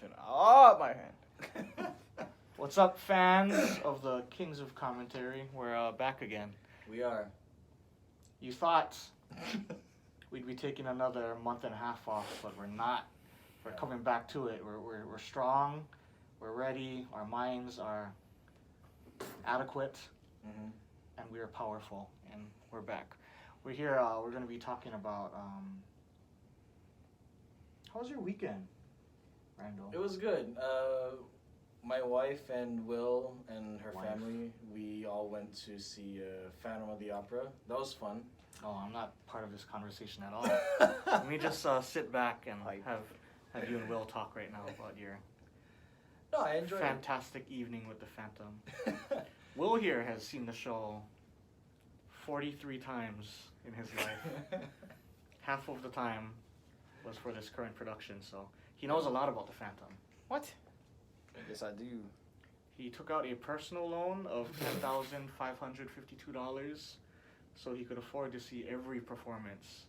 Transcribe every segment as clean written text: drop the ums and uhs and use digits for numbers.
introduction. Oh, my hand. What's up, fans of the Kings of Commentary? We're back again. We are. You thought we'd be taking another month and a half off, but we're not. We're coming back to it. We're strong. We're ready. Our minds are adequate, and we are powerful. And we're back. We're here. We're going to be talking about. How was your weekend, Randall? It was good. My wife and Will and her family, we all went to see Phantom of the Opera. That was fun. Oh, I'm not part of this conversation at all. Let me just sit back and have you and Will talk right now about your I enjoyed fantastic evening with the Phantom. Will here has seen the show 43 times in his life. Half of the time was for this current production, so he knows a lot about the Phantom. What? Yes, I do. He took out a personal loan of $10,552 so he could afford to see every performance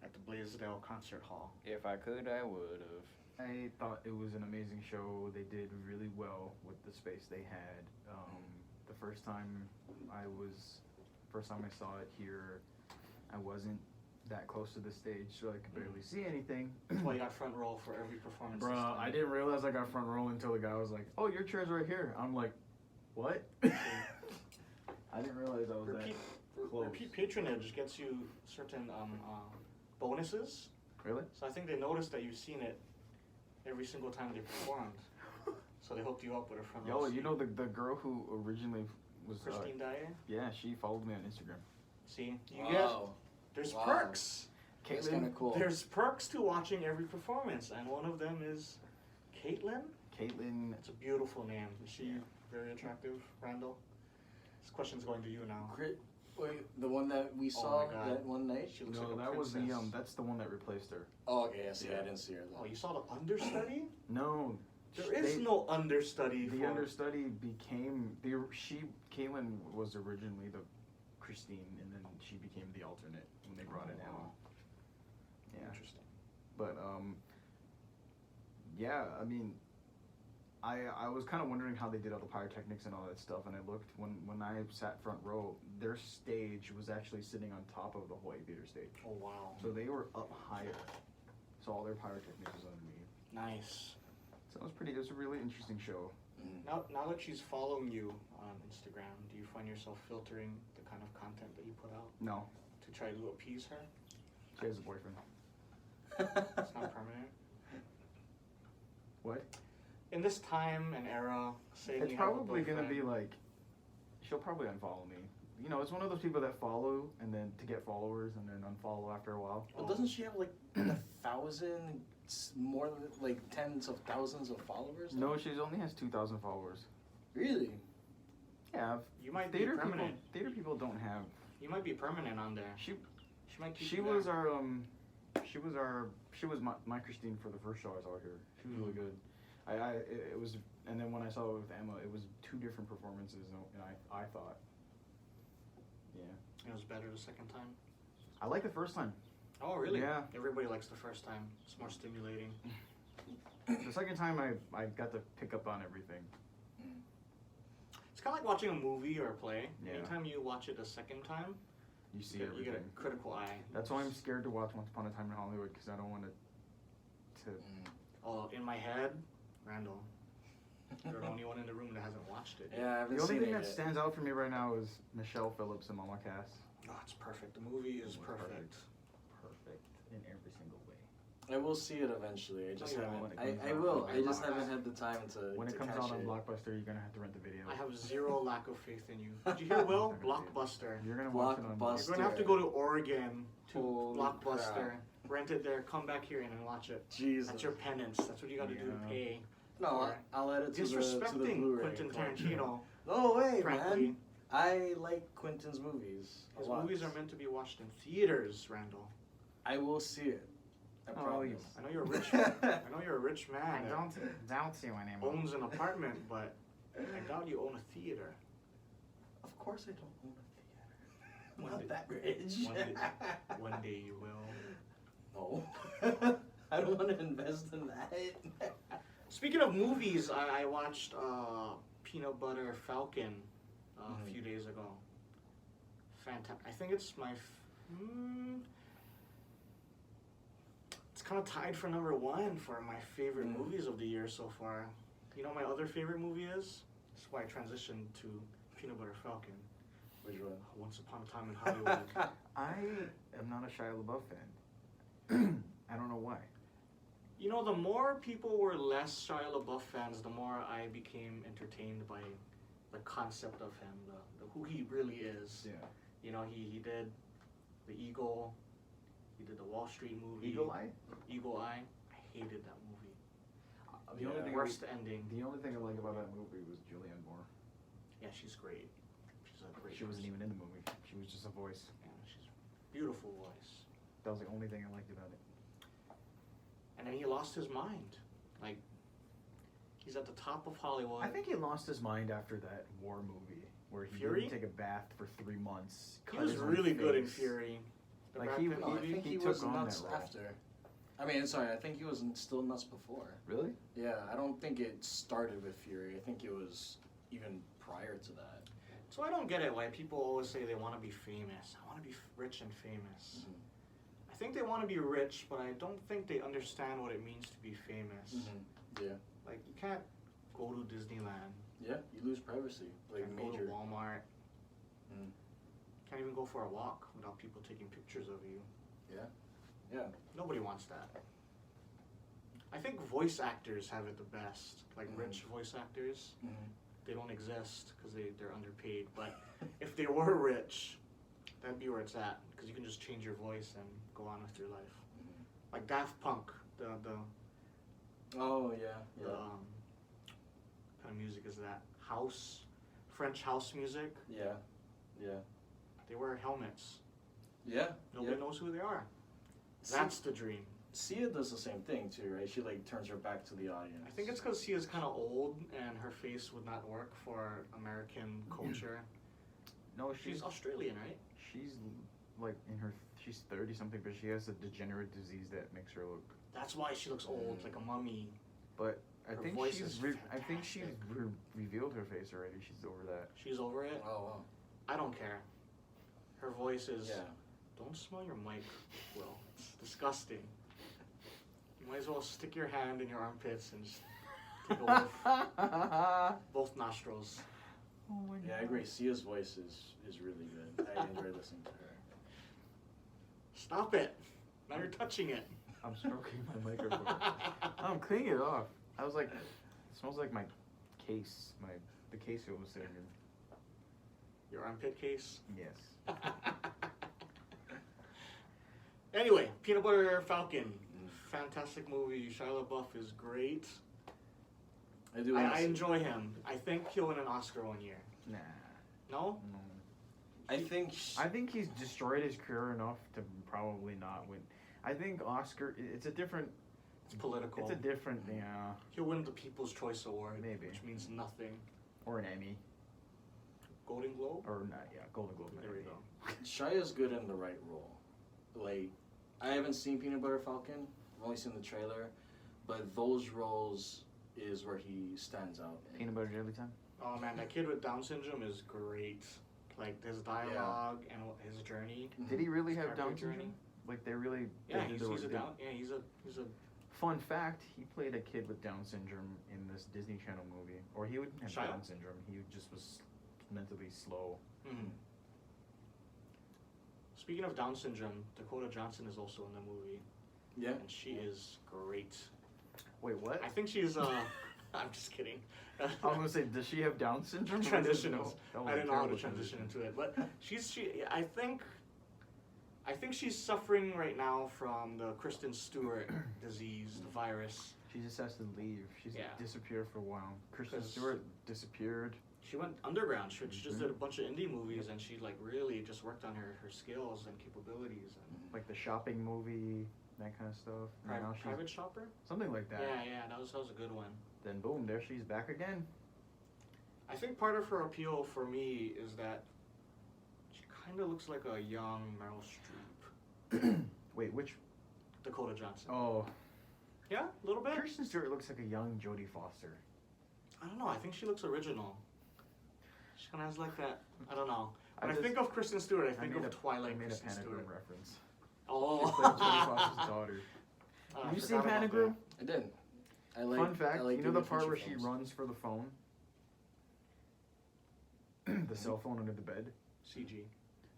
at the Blaisdell Concert Hall. If I could, I would have. I thought it was an amazing show. They did really well with the space they had. The first time I saw it here, I wasn't that close to the stage, so I could barely see anything. That's why you got front row for every performance. Bruh, I didn't realize I got front row until the guy was like, "Oh, your chair's right here." I'm like, "What?" I didn't realize I was that close. Repeat patronage gets you certain bonuses. Really? So I think they noticed that you've seen it every single time they performed. So they hooked you up with a front row. Yo, you know the girl who originally was Christine Dyer? Yeah, she followed me on Instagram. See, there's perks. That's kind of cool. There's perks to watching every performance, and one of them is Caitlin. It's a beautiful name. Is she very attractive, Randall? This question's going to you now. Wait, the one that we saw that one night? She looks No, like a that was princess. that's the one that replaced her. Oh, okay, I see. I didn't see her. Oh, you saw the understudy? No. There is no understudy. The understudy became Caitlin was originally the Christine, and then she became the alternate when they brought in Emma. Yeah. Interesting. But yeah, I mean, I was kind of wondering how they did all the pyrotechnics and all that stuff, and I looked when I sat front row, their stage was actually sitting on top of the Hawaii Theater stage. Oh wow. So they were up higher. So all their pyrotechnics was underneath. Nice. So it was a really interesting show. Now that she's following you on Instagram, do you find yourself filtering the kind of content that you put out No, to try to appease her? she has a boyfriend. It's not permanent. What? In this time and era, saying It's you have a probably gonna boyfriend- be like, she'll probably unfollow me. You know, it's one of those people that follow and then to get followers and then unfollow after a while. But doesn't she have like 1,000, more than like tens of thousands of followers? No, she only has 2,000 followers. Really? Yeah. You might be Theater permanent. people don't have. You might be permanent on there. She might keep She you was there. she was my Christine for the first show I saw here. She was really good. It was, and then when I saw it with Emma, it was two different performances, and I thought, yeah. It was better the second time. I liked the first time. Oh really? Yeah. Everybody likes the first time. It's more stimulating. The second time I got to pick up on everything. It's kind of like watching a movie or a play. Yeah. Anytime you watch it a second time, You see you everything. get a critical eye. That's why I'm scared to watch Once Upon a Time in Hollywood, because I don't want to. Oh, in my head, Randall, you're the only one in the room that hasn't watched it. Yeah, I haven't The only seen thing it that yet. stands out for me right now is Michelle Phillips and Mama Cass. Oh, it's perfect. The movie is It's perfect. Perfect in every single way. I will see it eventually. I just Oh, yeah, haven't. when it comes I out. will. I just Blockbuster. haven't had the time to. When it to comes catch out on it. Blockbuster, you're gonna have to rent the video. I have zero lack of faith in you. Did you hear Will? Blockbuster. You're gonna watch it on Blockbuster. You're gonna have to go to Oregon to Holy Blockbuster, crap. rent it there, come back here and then watch it. Jesus. That's your penance. That's what you got to do to Yeah. pay. No, I'll add it to the Disrespecting Blu-ray. Quentin Tarantino. No way, Frankly. man. I like Quentin's movies. His a lot. movies are meant to be watched in theaters, Randall. I will see it. I promise. I know you're a rich. I know you're a rich man. that doubt you anymore. owns an apartment, but I doubt you own a theater. Of course, I don't own a theater. I'm One not day- that rich. One day you will. No. I don't want to invest in that. Speaking of movies, I watched Peanut Butter Falcon a few days ago. Fantastic. I think it's my... it's kind of tied for number one for my favorite movies of the year so far. You know what my other favorite movie is? That's why I transitioned to Peanut Butter Falcon. Which one? Once Upon a Time in Hollywood. I am not a Shia LaBeouf fan. I don't know why. You know, the more people were less Shia LaBeouf fans, the more I became entertained by the concept of him, the who he really is. Yeah. You know, he did The Eagle, he did the Wall Street movie. Eagle Eye? Eagle Eye. I hated that movie. The only thing Worst ending. The only thing I like about that movie was Julianne Moore. Yeah, she's great. She's a great She wasn't person. even in the movie. She was just a voice. Yeah, she's beautiful voice. That was the only thing I liked about it. And then he lost his mind. Like, he's at the top of Hollywood. I think he lost his mind after that war movie where he Fury? didn't take a bath for 3 months. He cut was his own really good in face. Fury. The Like, Brad he- Pitt No, I movie. think He he took was on that nuts role. after. I mean, sorry, I think he was still nuts before. Really? Yeah, I don't think it started with Fury. I think it was even prior to that. So I don't get it why people always say they want to be famous. I want to be rich and famous. I think they want to be rich, but I don't think they understand what it means to be famous. Yeah. Like, you can't go to Disneyland. Yeah, you lose privacy. Like Can't go to major. Walmart. Mm. Can't even go for a walk without people taking pictures of you. Yeah. Nobody wants that. I think voice actors have it the best. Like rich voice actors, they don't exist because they're underpaid. But if they were rich, that'd be where it's at. Because you can just change your voice and go on with your life. Like Daft Punk, the Oh yeah. kind of music is that? House, French house music. Yeah. They wear helmets. Yeah. Nobody knows who they are. That's the dream. Sia does the same thing too, right? She like turns her back to the audience. I think it's because she is kind of old and her face would not work for American culture. No, She's Australian, right? she's like she's 30 something, but she has a degenerative disease that makes her look. That's why she looks old, like a mummy. But I Her think voice she's is I think she's fantastic. revealed her face already. She's over that. She's over it. Oh wow. I don't care. Her voice is. Yeah. Don't smell your mic, Will. It's disgusting. You might as well stick your hand in your armpits and just take a whiff. Both nostrils. Oh my Yeah, I agree. Sia's voice is really good. I enjoy listening to her. Stop it. Now you're touching it. I'm stroking my microphone. I'm cleaning it off. I was like, it smells like my case, the case it was sitting in. Your armpit case. Yes. Anyway, Peanut Butter Falcon. Fantastic movie. Shia LaBeouf is great. I do. I enjoy him. I think he'll win an Oscar one year. Nah. No? No. I think. I think he's destroyed his career enough to probably not win. I think Oscar. It's a different. It's political. It's a different. Yeah. He'll win the People's Choice Award. Maybe. Which means nothing. Or an Emmy. Golden Globe? Or not. Yeah. Golden Globe. There we Emmy. go. Shia's good in the right role. Like, I haven't seen Peanut Butter Falcon. I've only seen the trailer, but those roles is where he stands out. Peanut butter jelly time. Oh man, that kid with Down syndrome is great. Like his dialogue and his journey. Did he really His have Down character syndrome? Like they really? Yeah, they he's did a the- down. Yeah, he's a. Fun fact: he played a kid with Down syndrome in this Disney Channel movie, or he wouldn't have Shia? Down syndrome. He just was mentally slow. Mhm. Speaking of Down syndrome, Dakota Johnson is also in the movie, Yeah. and she is great. Wait, what? I think she's. I'm just kidding. I was gonna say, does she have Down syndrome? Transitions. That was I a didn't know how to terrible transition into it, but I think she's suffering right now from the Kristen Stewart disease, the virus. She just has to leave. She's Yeah. disappeared for a while. Kristen 'Cause- Stewart disappeared. She went underground. She just Mhm. did a bunch of indie movies, and she like really just worked on her skills and capabilities. And Like the shopping movie, that kind of stuff. And now she's Private Shopper. something like that. Yeah, that was a good one. Then boom, there she's back again. I think part of her appeal for me is that she kind of looks like a young Meryl Streep. Wait, which? Dakota Johnson. Oh, Yeah, a little bit. Kristen Stewart looks like a young Jodie Foster. I don't know. I think she looks original. She kind of has like that. I don't know. When I just- think of Kristen Stewart, I think made of a- Twilight. I made a Kristen Panic Stewart. Room reference. She Oh. played Jodie Foster's daughter. I Have you forgot seen about Panic that. Room? I did. I like. Fun fact, I like you know the David part Fincher where she films. runs for the phone? The cell phone under the bed? CG.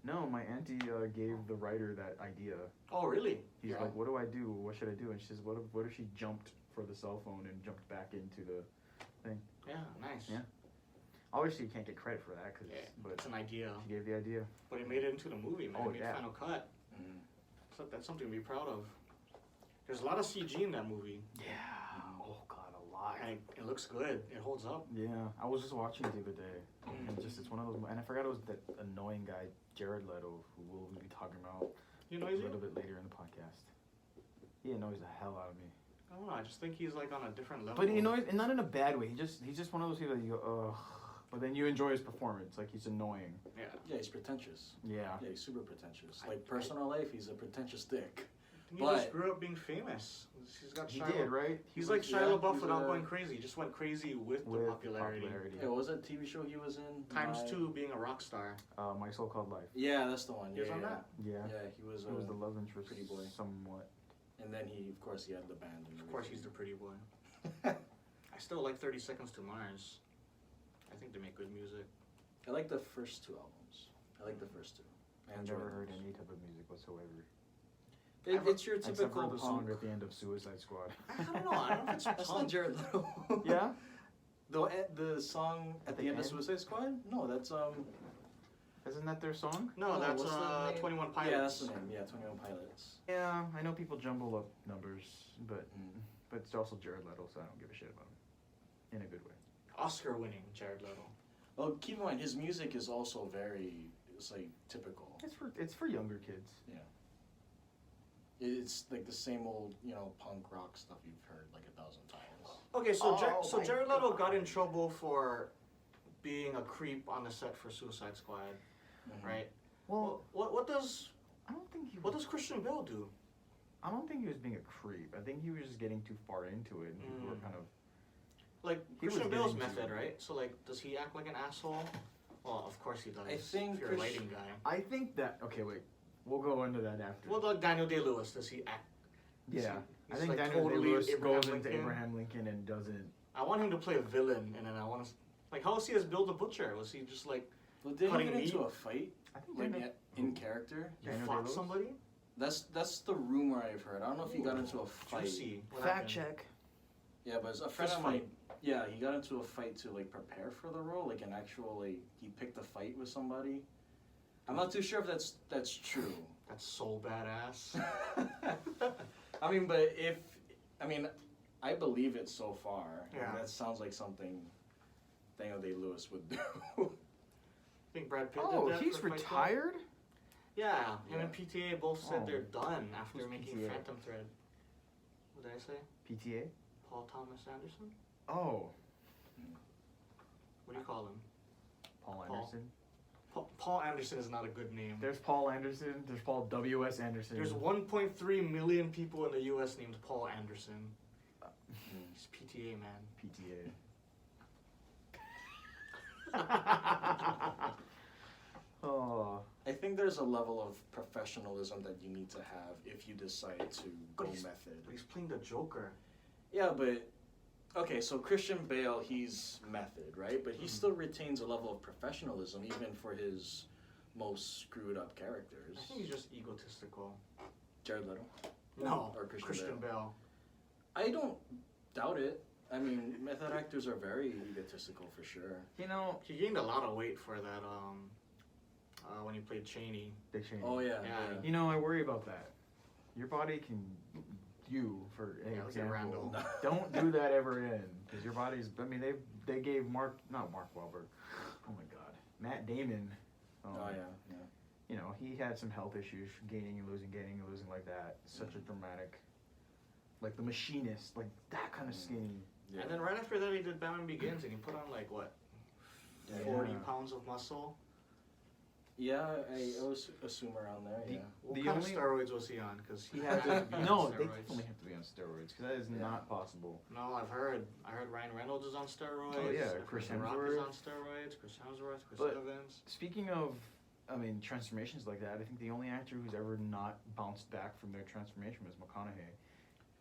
No, my auntie gave the writer that idea. Oh, really? He's Yeah. like, what do I do? What should I do? And she says, what if she jumped for the cell phone and jumped back into the thing? Yeah, nice. Yeah. Obviously, you can't get credit for that, Yeah, but it's an idea. she gave the idea. But it made it into the movie, man. Oh, It made yeah. Final Cut. Mhm. So that's something to be proud of. There's a lot of CG in that movie. Yeah. Oh, God, a lot. And it looks good. It holds up. Yeah, I was just watching it the other day, Mm. and it's one of those. And I forgot it was that annoying guy Jared Leto, who we'll be talking about You know a he's little bit later in the podcast. He annoys the hell out of me. I don't know. I just think he's like on a different level. But he annoys, and not in a bad way. He's just one of those people that you go, ugh. But then you enjoy his performance. Like, he's annoying. Yeah. Yeah, he's pretentious. Yeah. Yeah, he's super pretentious. Like personal life, he's a pretentious dick. He But- just grew up being famous. He's got He Shia did, right? He's He like was- Shia yeah, LaBeouf he's without a- going crazy. He just went crazy with the popularity. Yeah, what was that TV show he was in? Times My- 2 being a rock star. My So-Called Life. Yeah, that's the one. He was Yeah, on yeah. that? Yeah. Yeah, he was. It was the love interest, pretty boy. somewhat. And then he, of course, he had the band. And Of course, he's the pretty boy. everything. I still like 30 Seconds to Mars. I think they make good music. I like the first two albums. I like the first two. I I've enjoy never heard those. any type of music whatsoever. It's your Except typical for the song punk. at the end of Suicide Squad. I don't know. I don't know if it's That's not punk. Jared Leto. Yeah? The song at the end of end? Suicide Squad? No, that's Isn't that their song? No, Oh, that's what's the name? 21 Pilots. Yeah, that's the name. Yeah, 21 Pilots. Yeah, I know people jumble up numbers, but Mm. it's also Jared Leto, so I don't give a shit about him. In a good way. Oscar winning Jared Leto. Well, keep in mind his music is also it's like typical. It's for younger kids. It's like the same old, punk rock stuff you've heard like 1,000 times. Okay, so Oh my Jared Leto God. got in trouble for being a creep on the set for Suicide Squad, Mhm. right? Well, What does I don't think he. what does Christian Bale do? I don't think he was being a creep. I think he was just getting too far into it, and people were Mm. kind of. Like He was Christian Bale's getting to method, it. right? So like, does he act like an asshole? Well, of course he does. I think if you're a Chris- lighting guy. I think that. Okay, wait. We'll go into that after. Well, like Daniel Day-Lewis, does he act? yeah, I he's think like Daniel totally Day-Lewis Abraham goes into Lincoln. Abraham Lincoln and doesn't. I want him to play a villain, and then I want to. Like, how was he as Bill the Butcher? Was he just like Well, did he Cutting get into meat? a fight I think like Daniel- in character? he Daniel fought Day-Lewis? somebody? That's the rumor I've heard. I don't know if he got into a fight. Juicy. What Fact happened? check. Yeah, but a friend Fist of mine. Yeah, he got into a fight to like prepare for the role, like an actual like he picked a fight with somebody. I'm not too sure if that's true. That's so badass. I mean, but I believe it so far. Yeah. That sounds like something Daniel Day-Lewis would do. I think Brad Pitt Oh, did that he's for Fight Club. retired. Yeah, him Yeah. and PTA both said Oh. they're done after Who's making PTA? Phantom Thread. What did I say? PTA. Paul Thomas Anderson? Oh, What do you call him? Paul Paul. Anderson. Paul Anderson is not a good name. There's Paul Anderson. There's Paul W.S. Anderson. There's 1.3 million people in the U.S. named Paul Anderson. He's PTA, man. PTA. Oh, I think there's a level of professionalism that you need to have if you decide to go But he's- method. But he's playing the Joker. Yeah, but okay, so Christian Bale, he's method, right? But he still retains a level of professionalism even for his most screwed up characters. I think he's just egotistical. Jared Leto. No, Or Christian Bale. I don't doubt it. I mean, method actors are very egotistical for sure. you know, He gained a lot of weight for that. When he played Cheney. Dick Cheney. Oh yeah. Yeah. You know, I worry about that. Your body can, for Yeah, look at example, Randall. don't do that ever again, because your body's. I mean, they gave not Mark Wahlberg. Oh my God, Matt Damon. Oh yeah. You know, he had some health issues, gaining and losing like that. Such a dramatic, like The Machinist, like that kind of skinny. Yeah. And then right after that, he did Batman Begins, and he put on like what, Yeah. 40 pounds of muscle. Yeah, I always assume around there. The- Yeah. What The kind only- of steroids was he on? Because he He had had to to. be No, on they steroids. definitely have to be on steroids because that is Yeah. not possible. No, I heard Ryan Reynolds is on steroids. Oh, yeah, I've heard Chris The Rock is Hemsworth. on steroids. Chris Hemsworth, Chris But- Evans. Speaking of, transformations like that, I think the only actor who's ever not bounced back from their transformation was McConaughey.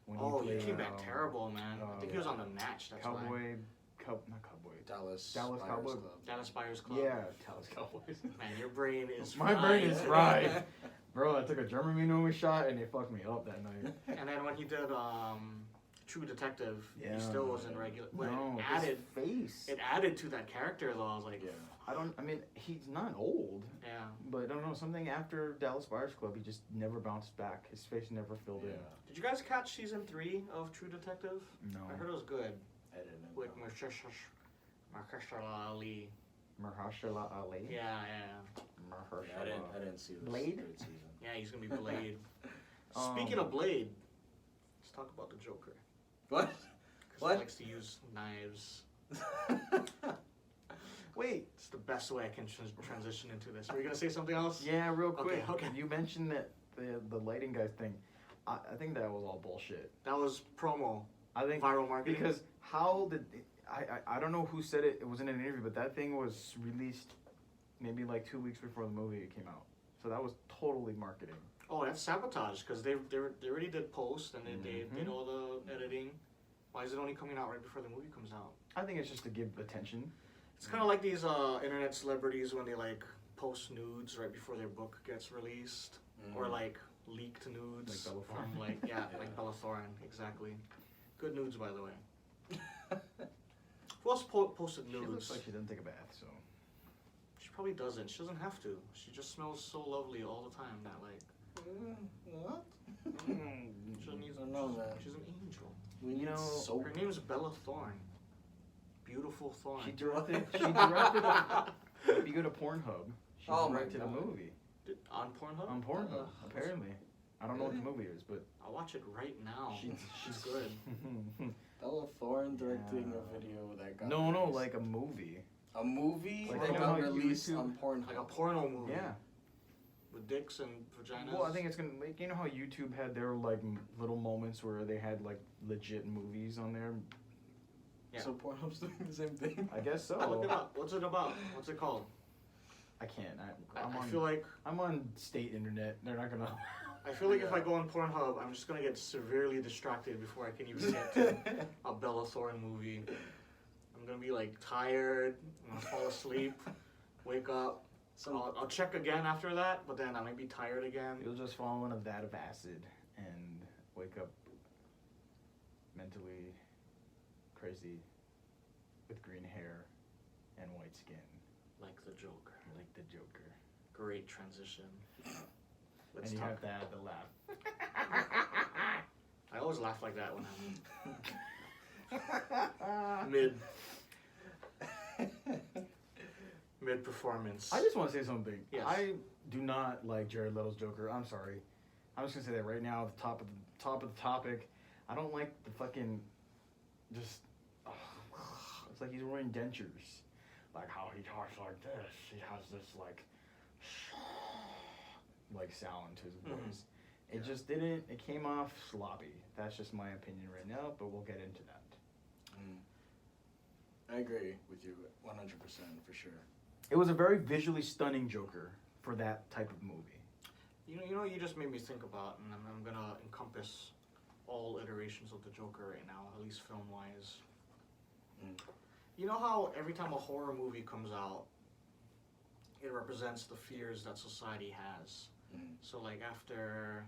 When Oh, he played, came back terrible, man. I think he was on the Natch. That's why. Not Cowboy. Dallas Dallas Buyers Cowboy. Club. Dallas Buyers Club. Yeah, Dallas Cowboys. Man, your brain is My brain is fried. fried. Bro, I took a Dramamine shot and they fucked me up that night. And then when he did True Detective, Yeah. he still wasn't regular. But No, it added his face. it added to that character though. I was like, Yeah. He's not old, yeah. but I don't know, something after Dallas Buyers Club, he just never bounced back. His face never filled Yeah. Did you guys catch season 3 of True Detective? in. No. I heard it was good I didn't. with Mahershala Ali. Mahershala Ali. Yeah. Yeah, I didn't see this Blade? third season. Yeah, he's gonna be Blade. Um, Speaking of Blade, let's talk about the Joker. What? Because What? he likes to use knives. Wait. It's the best way I can transition into this. Were you gonna say something else? Yeah, real quick. Okay. You mentioned that the lighting guy thing. I think that was all bullshit. That was promo, I think viral marketing. because how did I don't know who said it. It was in an interview, but that thing was released maybe like 2 weeks before the movie came out. So that was totally marketing. Oh, that's sabotage because they already did post and they did Mhm. all the editing. Why is it only coming out right before the movie comes out? I think it's just to give attention. It's kind of like these internet celebrities when they like post nudes right before their book gets released, or like leaked nudes Like Bella from Thorne. like like Bella Thorne, exactly. Good nudes, by the way. Who else posted She looks nudes? like she doesn't take a bath, so. She probably doesn't. She doesn't have to. She just smells so lovely all the time that like What? she needs. I don't know, man. She's an angel. We need know, soap. Her name's Bella Thorne. Beautiful Thorne. She directed. If you go to Pornhub, she Oh my directed a God. movie On Pornhub? on Pornhub. Apparently, I don't know what the movie is, but I'll watch it right now. she's good. Bella Thorne directing Yeah. a video that got No, released. like a movie. a movie Like, that you know got how released YouTube- on Pornhub. Like a porno movie. Yeah. With dicks and vaginas. Well, I think it's gonna like you know how YouTube had their like little moments where they had like legit movies on there. Yeah. So Pornhub's doing the same thing. I guess Look it so. up. What's it about? What's it called? I can't. I feel like I'm on state internet. They're not gonna. if I go on Pornhub, I'm just gonna get severely distracted before I can even get to a Bella Thorne movie. I'm gonna be like tired. I'm gonna fall asleep. Wake up. I'll check again after that, but then I might be tired again. You'll just fall in a vat of acid and wake up mentally crazy with green hair and white skin, Like the Joker. like the Joker. Great transition. Let's And you talk. have to add the laugh. I always laugh like that when I'm mid performance. I just want to say something. Yes. I do not like Jared Leto's Joker. I'm sorry. I'm just gonna say that right now at the top of the topic. I don't like the fucking just. It's like he's wearing dentures. Like how he talks like this. He has this like sound to his voice. It just didn't. It came off sloppy. That's just my opinion right now. But we'll get into that. I agree with you 100% for sure. It was a very visually stunning Joker for that type of movie. You know, you just made me think about, and I'm gonna encompass all iterations of the Joker right now, at least film wise. You know how every time a horror movie comes out, it represents the fears that society has. So like after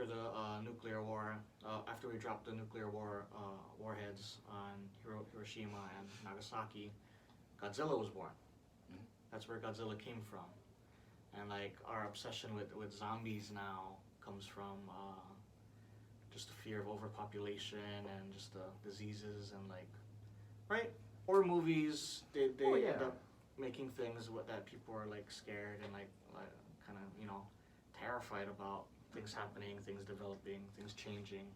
the nuclear war, after we dropped the nuclear war warheads on Hiroshima and Nagasaki, Godzilla was born. That's where Godzilla came from. And like our obsession with zombies now comes from just the fear of overpopulation and just the diseases and like, right? Horror movies, they end up making things that people are like scared and like kind of terrified about things happening, things developing, things changing.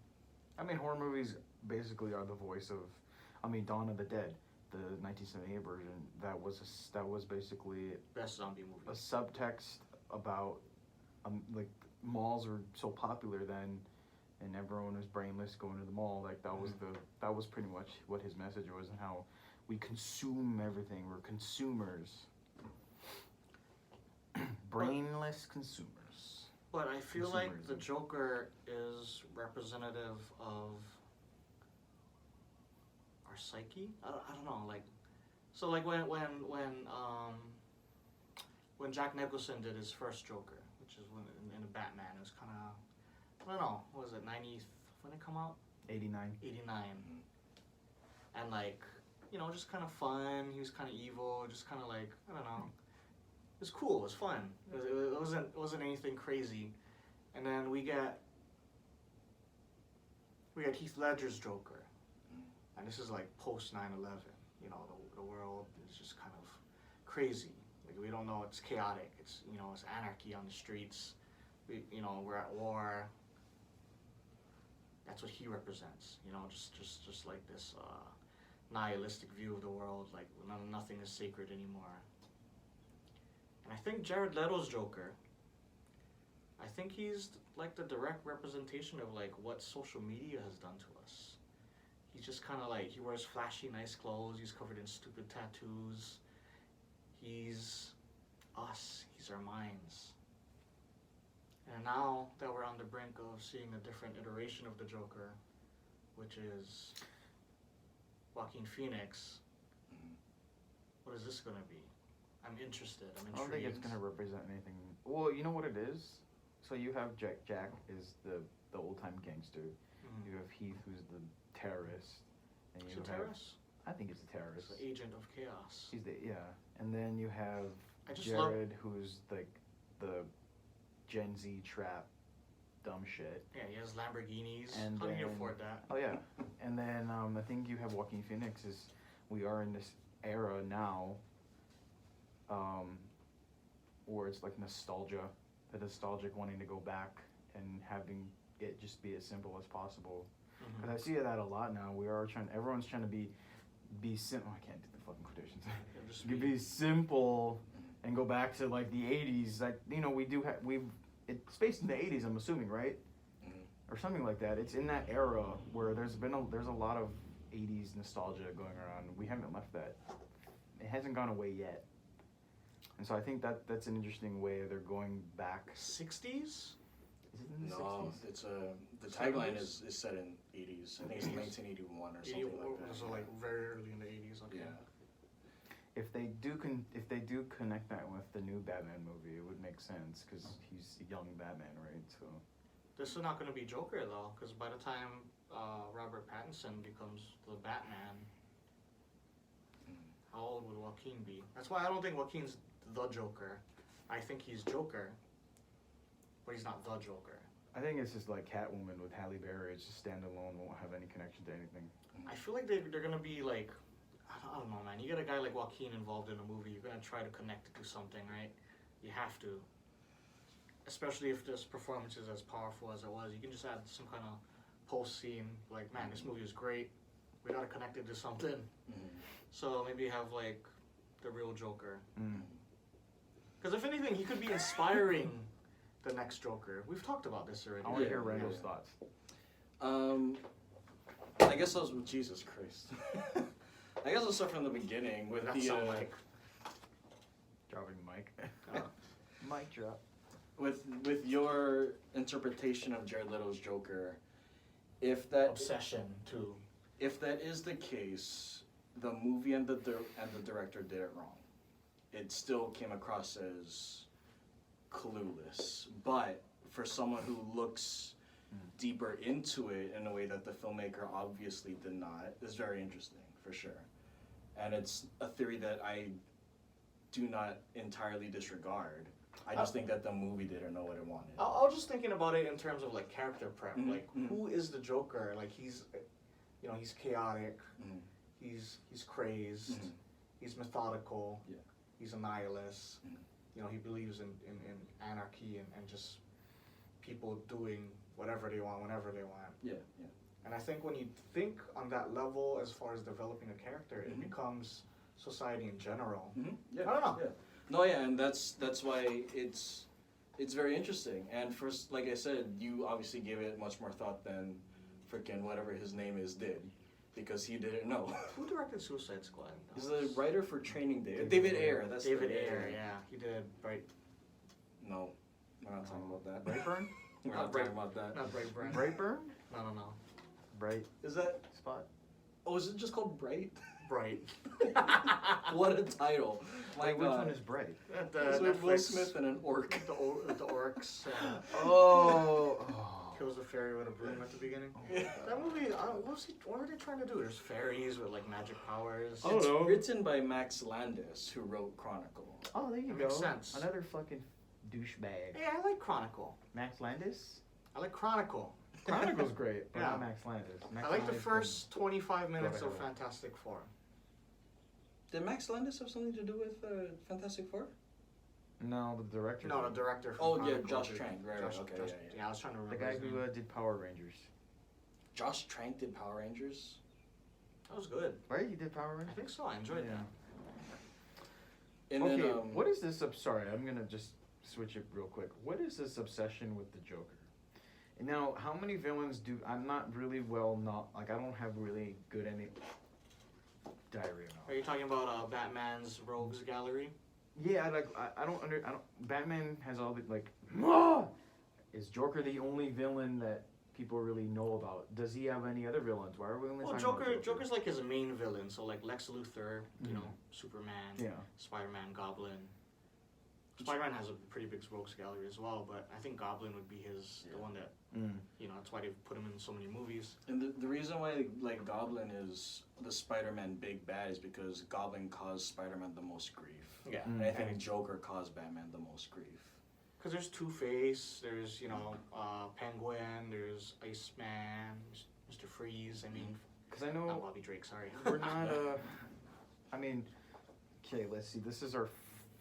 I mean, horror movies basically are the voice of, Dawn of the Dead. the 1978 version, that was basically Best zombie movie. a subtext about like malls were so popular then, and everyone was brainless going to the mall. Like that was pretty much what his message was, and how we consume everything. We're consumers, brainless consumers. But I feel like the Consumerism. Joker is representative of our psyche. I don't know, like, so like when Jack Nicholson did his first Joker, which is when in a Batman, it was kind of, I don't know, what was it, 90, when did it come out? 89. 89. And like, you know, just kind of fun. He was kind of evil, just kind of like, I don't know. It was cool. It was fun. It wasn't anything crazy. And then we got Heath Ledger's Joker, and this is like post 9/11. You know, the world is just kind of crazy. Like we don't know. It's chaotic. It's, you know, it's anarchy on the streets. We're at war. That's what he represents. You know, just like this nihilistic view of the world. Like nothing is sacred anymore. And I think Jared Leto's Joker, I think he's like the direct representation of like what social media has done to us. He's just kind of like, he wears flashy, nice clothes. He's covered in stupid tattoos. He's us. He's our minds. And now that we're on the brink of seeing a different iteration of the Joker, which is Joaquin Phoenix, what is this going to be? I'm interested. I'm intrigued. I don't think it's gonna represent anything. Well, you know what it is. So you have Jack is the old time gangster. Mm-hmm. You have Heath, who's the terrorist. And Is you it have, terrorist? I think it's a terrorist. It's the agent of chaos. He's and then you have I just Jared, who's like the Gen Z trap, dumb shit. Yeah, he has Lamborghinis. And How do you then- afford that? Oh yeah, and then I think you have Joaquin Phoenix. We are in this era now, where it's like nostalgia, the nostalgic wanting to go back and having it just be as simple as possible. Mm-hmm. Because I see that a lot now. Everyone's trying to be simple. I can't do the fucking quotations. Yeah, just You be simple and go back to like the 80s. Like, you know, it's based in the 80s, I'm assuming, right? Or something like that. It's in that era where there's a lot of 80s nostalgia going around. We haven't left that. It hasn't gone away yet. And so I think that's an interesting way they're going back. 60s? Is it in the No, 60s? it's the tagline is set in 80s. I think it's 1981 or something like that. So like very early in the 80s. Okay. Yeah. If they do connect that with the new Batman movie, it would make sense because he's a young Batman, right? So This is not going to be Joker though, because by the time Robert Pattinson becomes the Batman, how old would Joaquin be? That's why I don't think Joaquin's the Joker. I think he's Joker, but he's not the Joker. I think it's just like Catwoman with Halle Berry. It's just standalone, won't have any connection to anything. I feel like they're going to be like, I don't know, man. You get a guy like Joaquin involved in a movie, you're going to try to connect it to something, right? You have to. Especially if this performance is as powerful as it was. You can just add some kind of post-scene, like, man, this movie is great. We got to connect it to something. So maybe have, like, the real Joker. Because if anything, he could be inspiring the next Joker. We've talked about this already. I want to Yeah, hear Randall's yeah. thoughts. I guess I was with Jesus Christ. I guess I'll start from the beginning with That the sound like Dropping the mic. Mic drop. with your interpretation of Jared Leto's Joker. If that obsession too. If that is the case, the movie and the director did it wrong. It still came across as clueless. But for someone who looks deeper into it in a way that the filmmaker obviously did not, is very interesting, for sure. And it's a theory that I do not entirely disregard. I just think that the movie didn't know what it wanted. I was just thinking about it in terms of like character prep. Mhm, Like, mhm. who is the Joker? Like, he's, you know, he's chaotic. Mhm. He's crazed. Mhm. He's methodical. Yeah. He's a nihilist. Mhm. You know, he believes in anarchy and just people doing whatever they want, whenever they want. Yeah, yeah. And And I think when you think on that level as far as developing a character, it becomes society in general. Yeah. I don't know. Yeah. No, yeah, and that's why it's very interesting. And first, like I said, you obviously gave it much more thought than freaking whatever his name is did, because he didn't know. Who directed Suicide Squad? He's the writer for Training Day. David Ayer. That's David the Ayer. Yeah, he did Bright. No, we're not talking about that. Brightburn? We're Not not Bright- talking about that. Not Brightburn. Brightburn? No. Bright Is that? spot? Oh, is it just called Bright? Bright. What a title! My Like, which God. one is Bright? It's with Will Smith and an orc. The orcs. Oh. Kills a fairy with a broom at the beginning. Yeah. That movie, what were they trying to do? There's fairies with like magic powers. Oh. It's know. written by Max Landis, who wrote Chronicle. Oh, there you That go. makes sense. Another fucking douchebag. Hey, I like Chronicle. Max Landis? I like Chronicle. Chronicle's great, but Yeah. not Max Landis. Max I like the Landis first 25 minutes Go of ahead. Fantastic Four. Did Max Landis have something to do with Fantastic Four? No, the director. No, the did. director. From Oh, yeah, Chronicle Josh did- Trank. Right, Josh, okay, Josh, yeah. I was trying to The remember. guy his who name. did Power Rangers. Josh Trank did Power Rangers? That was good. Right? He did Power I Rangers? think so. I enjoyed Yeah. that. And Okay, then, what is this? Sorry, I'm gonna just switch it real quick. What is this obsession with the Joker? And now, how many villains do I'm not really I don't have really good any diarrhea. Are you talking about Batman's Rogues Gallery? Yeah, I don't Batman has all the is Joker the only villain that people really know about? Does he have any other villains? Why are we only Well, talking about Joker? Joker's like his main villain. So like Lex Luthor, you know, Superman, Yeah. Spider-Man, Goblin. Spider-Man has a pretty big Rogues Gallery as well, but I think Goblin would be the one that, you know, that's why they've put him in so many movies. and the reason why like Goblin is the Spider-Man big bad is because Goblin caused Spider-Man the most grief. Yeah. And I think Joker caused Batman the most grief. Because there's Two-Face, there's, you know, Penguin, there's Iceman, Mr. Freeze, I mean, Because I not know Bobby Drake, sorry. we're not I mean, okay, let's see. This is our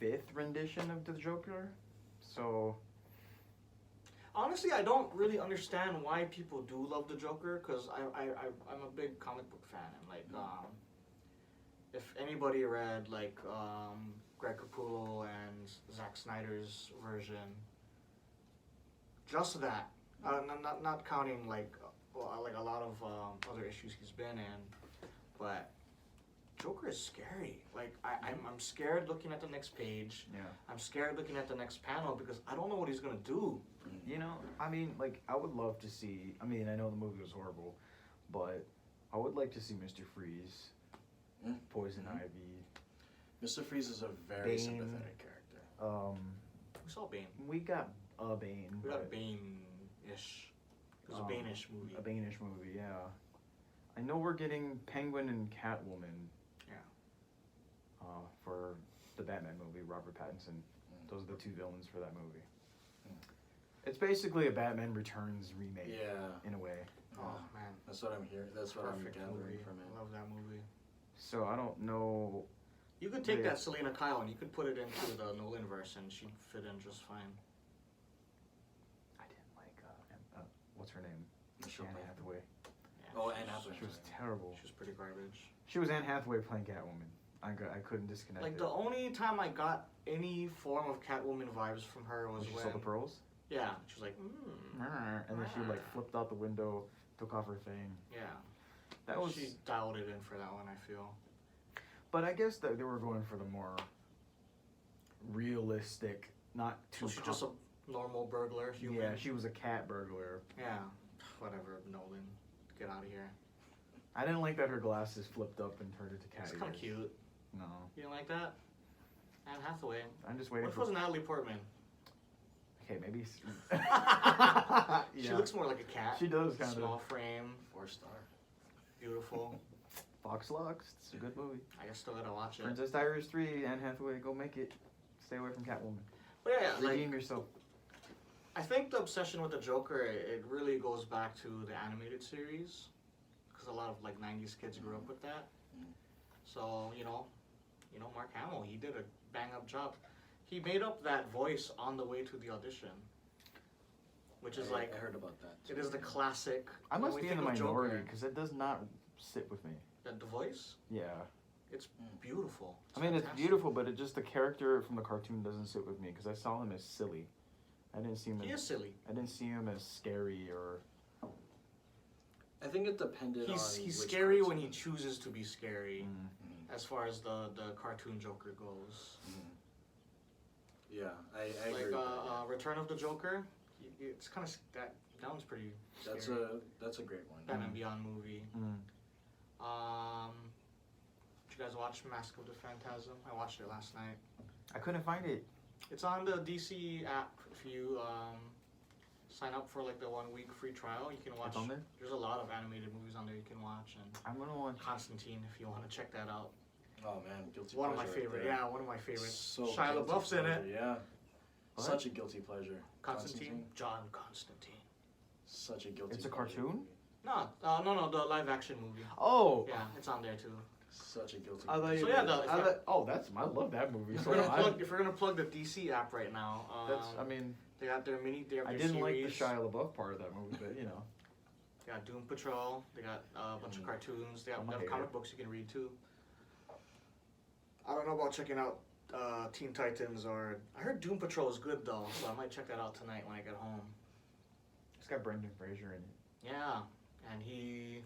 5th rendition of the Joker, so Honestly, I don't really understand why people do love the Joker, because I'm a big comic book fan, and like, if anybody read like Greg Capullo and Zack Snyder's version, just that, not counting like a lot of other issues he's been in, but Joker is scary. Like I'm scared looking at the next page. yeah. I'm scared looking at the next panel because I don't know what he's gonna do. You know, I mean, like, I would love to see. I mean, I know the movie was horrible, but I would like to see Mr. Freeze, Poison Ivy. Mr. Freeze is a very Bane. sympathetic character. We saw Bane. We got a Bane. We got a but- Bane-ish. It was a Um, Bane-ish movie. A Bane-ish movie, yeah. I know we're getting Penguin and Catwoman. Yeah. For the Batman movie, Robert Pattinson. Those are the 2 villains for that movie. It's basically a Batman Returns remake, Yeah. in a way. Oh man, That's what I'm hearing. That's what perfect I'm gathering movie. from I it. love that movie. So I don't know. You could take Yeah. that Selena Kyle and you could put it into the Nolan verse and she'd fit in just fine. I didn't like what's her name? Michelle Anne Pfeiffer. Hathaway. Yeah, Oh, she Anne was- Hathaway. She was terrible. She was pretty garbage. She was Anne Hathaway playing Catwoman. I couldn't disconnect Like it. the only time I got any form of Catwoman vibes from her was When she when saw the pearls. yeah, she was like, And then she like flipped out the window, took off her thing. yeah. That was. She dialed it in for that one. I feel. But I guess that they were going for the more realistic, not too. So she's just a normal burglar human. Yeah, she was a cat burglar. Yeah. Whatever, Nolan. Get out of here. I didn't like that her glasses flipped up and turned into cat It's kind of ears. cute. No, You didn't like that? Anne Hathaway. I'm just What waiting if it for. was Natalie Portman? Okay, maybe. She Yeah. looks more like a cat. She does kind Small of. frame, 4-star. beautiful. Fox Lux. It's a good movie. I guess still gotta watch it. Princess Diaries 3. Anne Hathaway, go make it. Stay away from Catwoman. But yeah, like Redeem yourself. I think the obsession with the Joker, it really goes back to the animated series, because a lot of like '90s kids grew up with that. So you know, Mark Hamill, he did a bang up job. He made up that voice on the way to the audition. which is like I heard about that. it is the classic. I must when we be in the think of minority Joker, because it does not sit with me. the voice, Yeah. it's beautiful. I mean, it's fantastic. beautiful, but it just the character from the cartoon doesn't sit with me because I saw him as silly. I didn't see him. He is silly. I didn't see him as scary or. I think it depended on. He's which scary cartoon. when he chooses to be scary. Mm. As far as the cartoon Joker goes, Yeah, I agree. like with that. Return of the Joker, it's kind of that one's pretty. That's scary. that's a great one. Batman Beyond movie. Mm. Did you guys watch Mask of the Phantasm? I watched it last night. I couldn't find it. It's on the DC app. If you sign up for like the 1 week free trial, you can watch. It's on there? There's a lot of animated movies on there you can watch, and I'm gonna watch. Constantine, if you want to check that out. Oh man, guilty One of my pleasure right favorite. there. Yeah, one of my favorites. So Shia guilty LaBeouf's in pleasure, it. Yeah. What? Such a guilty pleasure. Constantine. John Constantine. Such a guilty. It's a pleasure cartoon? movie. No, the live action movie. Oh. Yeah, it's on there too. Such a guilty. I thought pleasure. you So yeah, I love that movie. If So we're gonna I- plug, if we're gonna plug the DC app right now, that's. I mean, they got their mini. They have I their didn't like the series. Shia LaBeouf part of that movie, but you know. They got Doom Patrol. They got a bunch of cartoons. They have, I'm a they have hater. comic books you can read too. I don't know about checking out Teen Titans or I heard Doom Patrol is good though, so I might check that out tonight when I get home. It's got Brendan Fraser in it. Yeah, and he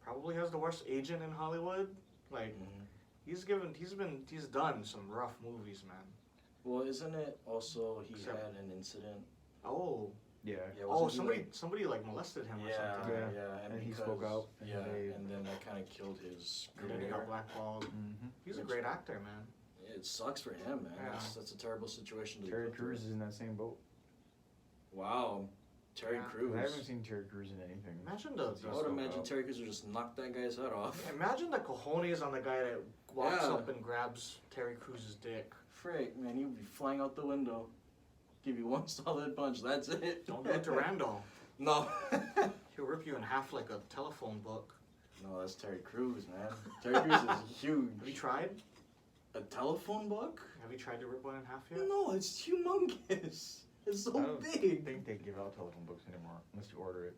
probably has the worst agent in Hollywood. Like he's done some rough movies, man. Well, isn't it also he Except- had an incident? Oh, Yeah. Yeah, oh, wasn't he, somebody like molested him or Yeah, something. yeah, And he because, spoke out, and Yeah, they- and then that kind of killed his And then he career. got blackballed. Mm-hmm. He's a Which- great actor, man. It sucks for him, man. Yeah. That's a terrible situation to Terry be put through. Crews is in that same boat. Wow, Terry Yeah. Crews. I haven't seen Terry Crews in anything. Imagine the, since he I the would spoke imagine out. Terry Crews would just knock that guy's head off. imagine the cojones on the guy that walks Yeah. up and grabs Terry Crews' dick. Frick, man, he'd be flying out the window. Give you one solid punch, that's it. Don't do it to Randall. No. He'll rip you in half like a telephone book. No, that's Terry Crews, man. Terry Crews is huge. Have you tried? A telephone book? Have you tried to rip one in half yet? No, it's humongous. It's so I don't big. think they give out telephone books anymore unless you order it.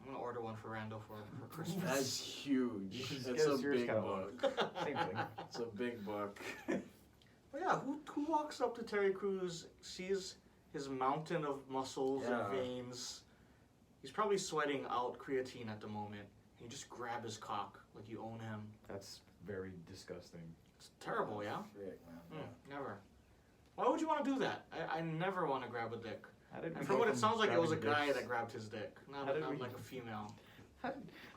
I'm gonna order one for Randall for Christmas. That's huge. You should It's get a a Sears big catalog. book. Same thing. It's a big book. But yeah, who walks up to Terry Crews, sees his mountain of muscles Yeah. and veins? He's probably sweating out creatine at the moment. And you just grab his cock like you own him. That's very disgusting. It's terrible, yeah? Frick, man. Never. Why would you want to do that? I never want to grab a dick. How did we And go from what it from sounds like, it was a grabbing guy dicks- that grabbed his dick, How not did we- like a female.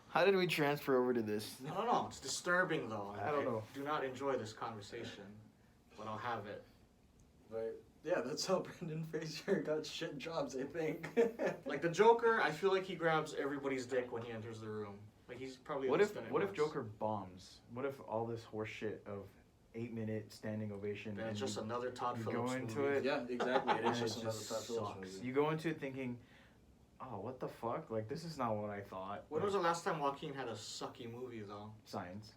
How did we transfer over to this? I don't know. It's disturbing though. I don't know. Do not enjoy this conversation, but I'll have it. But yeah, that's how Brendan Fraser got shit jobs, I think. Like the Joker, I feel like he grabs everybody's dick when he enters the room. Like he's probably. What at if least done it what if once. Joker bombs? What if all this horse shit of 8-minute standing ovation Then and it's just you, another Todd you Phillips go into movie. it Yeah, exactly. It and is it just another just Todd Phillips sucks. movie. You go into it thinking, oh, what the fuck? Like this is not what I thought. When Like, was the last time Joaquin had a sucky movie though? Science?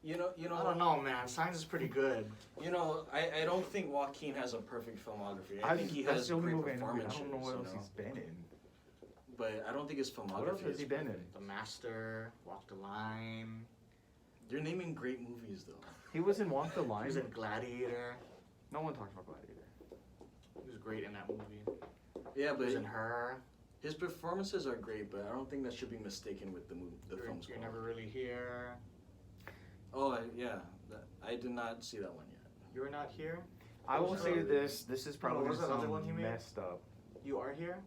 You know, I don't know, man. Science is pretty good. You know, I don't think Joaquin has a perfect filmography. I think he that's has the only great movie I know. I performances. don't know what you else know? he's been in. But I don't think his filmography What else has is he been in? perfect. The Master, Walk the Line. You're naming great movies, though. He was in Walk the He Line. was in Gladiator. No one talks about Gladiator. He was great in that movie. Yeah, He but was in Her. his performances are great, but I don't think that should be mistaken with the You're, film's You're quality. Never Really Here. Oh, yeah. I did not see that one yet. You Were Not Here. I will was say that? this. This is probably what was that other sound one he made? messed up. You Are Here.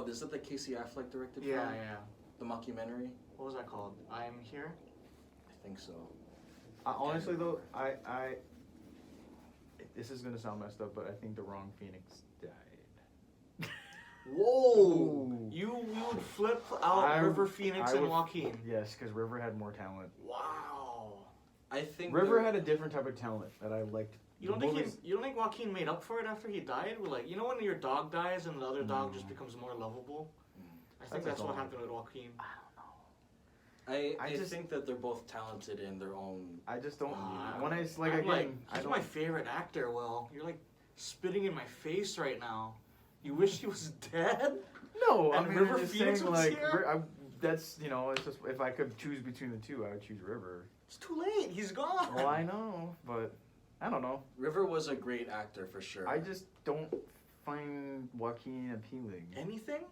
Is that the Casey Affleck directed Yeah, film? yeah. The mockumentary? What was that called? I Am Here. I think so. Honestly though, I this is gonna sound messed up, but I think the wrong Phoenix died. Whoa! Ooh. You would flip out River Phoenix I and would- Joaquin. Yes, because River had more talent. Wow. I think River had a different type of talent that I liked. You don't The think movies- you don't think Joaquin made up for it after he died? Like, you know when your dog dies and the other dog just becomes more lovable? I think that's what happened with Joaquin. I just- think that they're both talented in their own. I just don't. Ah, when I I'm again, I he's don't. my favorite actor. Well, you're like spitting in my face right now. You wish he was dead? No, And I mean, River I'm just Phoenix saying, was like, here? that's, you know, it's just, if I could choose between the two, I would choose River. It's too late. He's gone. Well, I know, but I don't know. River was a great actor for sure. I just don't find Joaquin appealing. Anything?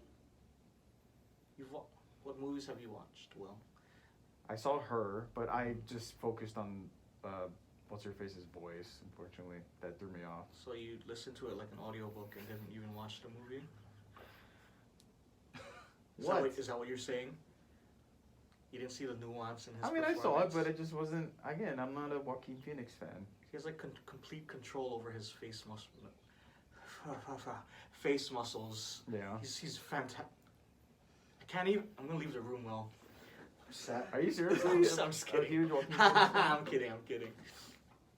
What movies have you watched, Will? I saw Her, but I just focused on what's her face's voice. Unfortunately, that threw me off. So you listened to it like an audiobook and didn't even watch the movie? Is that what you're saying? You didn't see the nuance in his I mean, I saw it, performance? but it just wasn't. Again, I'm not a Joaquin Phoenix fan. He has like complete control over his face face muscles. Yeah. He's fantastic. I can't even. I'm gonna leave the room, Will. I'm sad. Are you seriously? I'm just a kidding. huge Joaquin Phoenix fan? I'm kidding.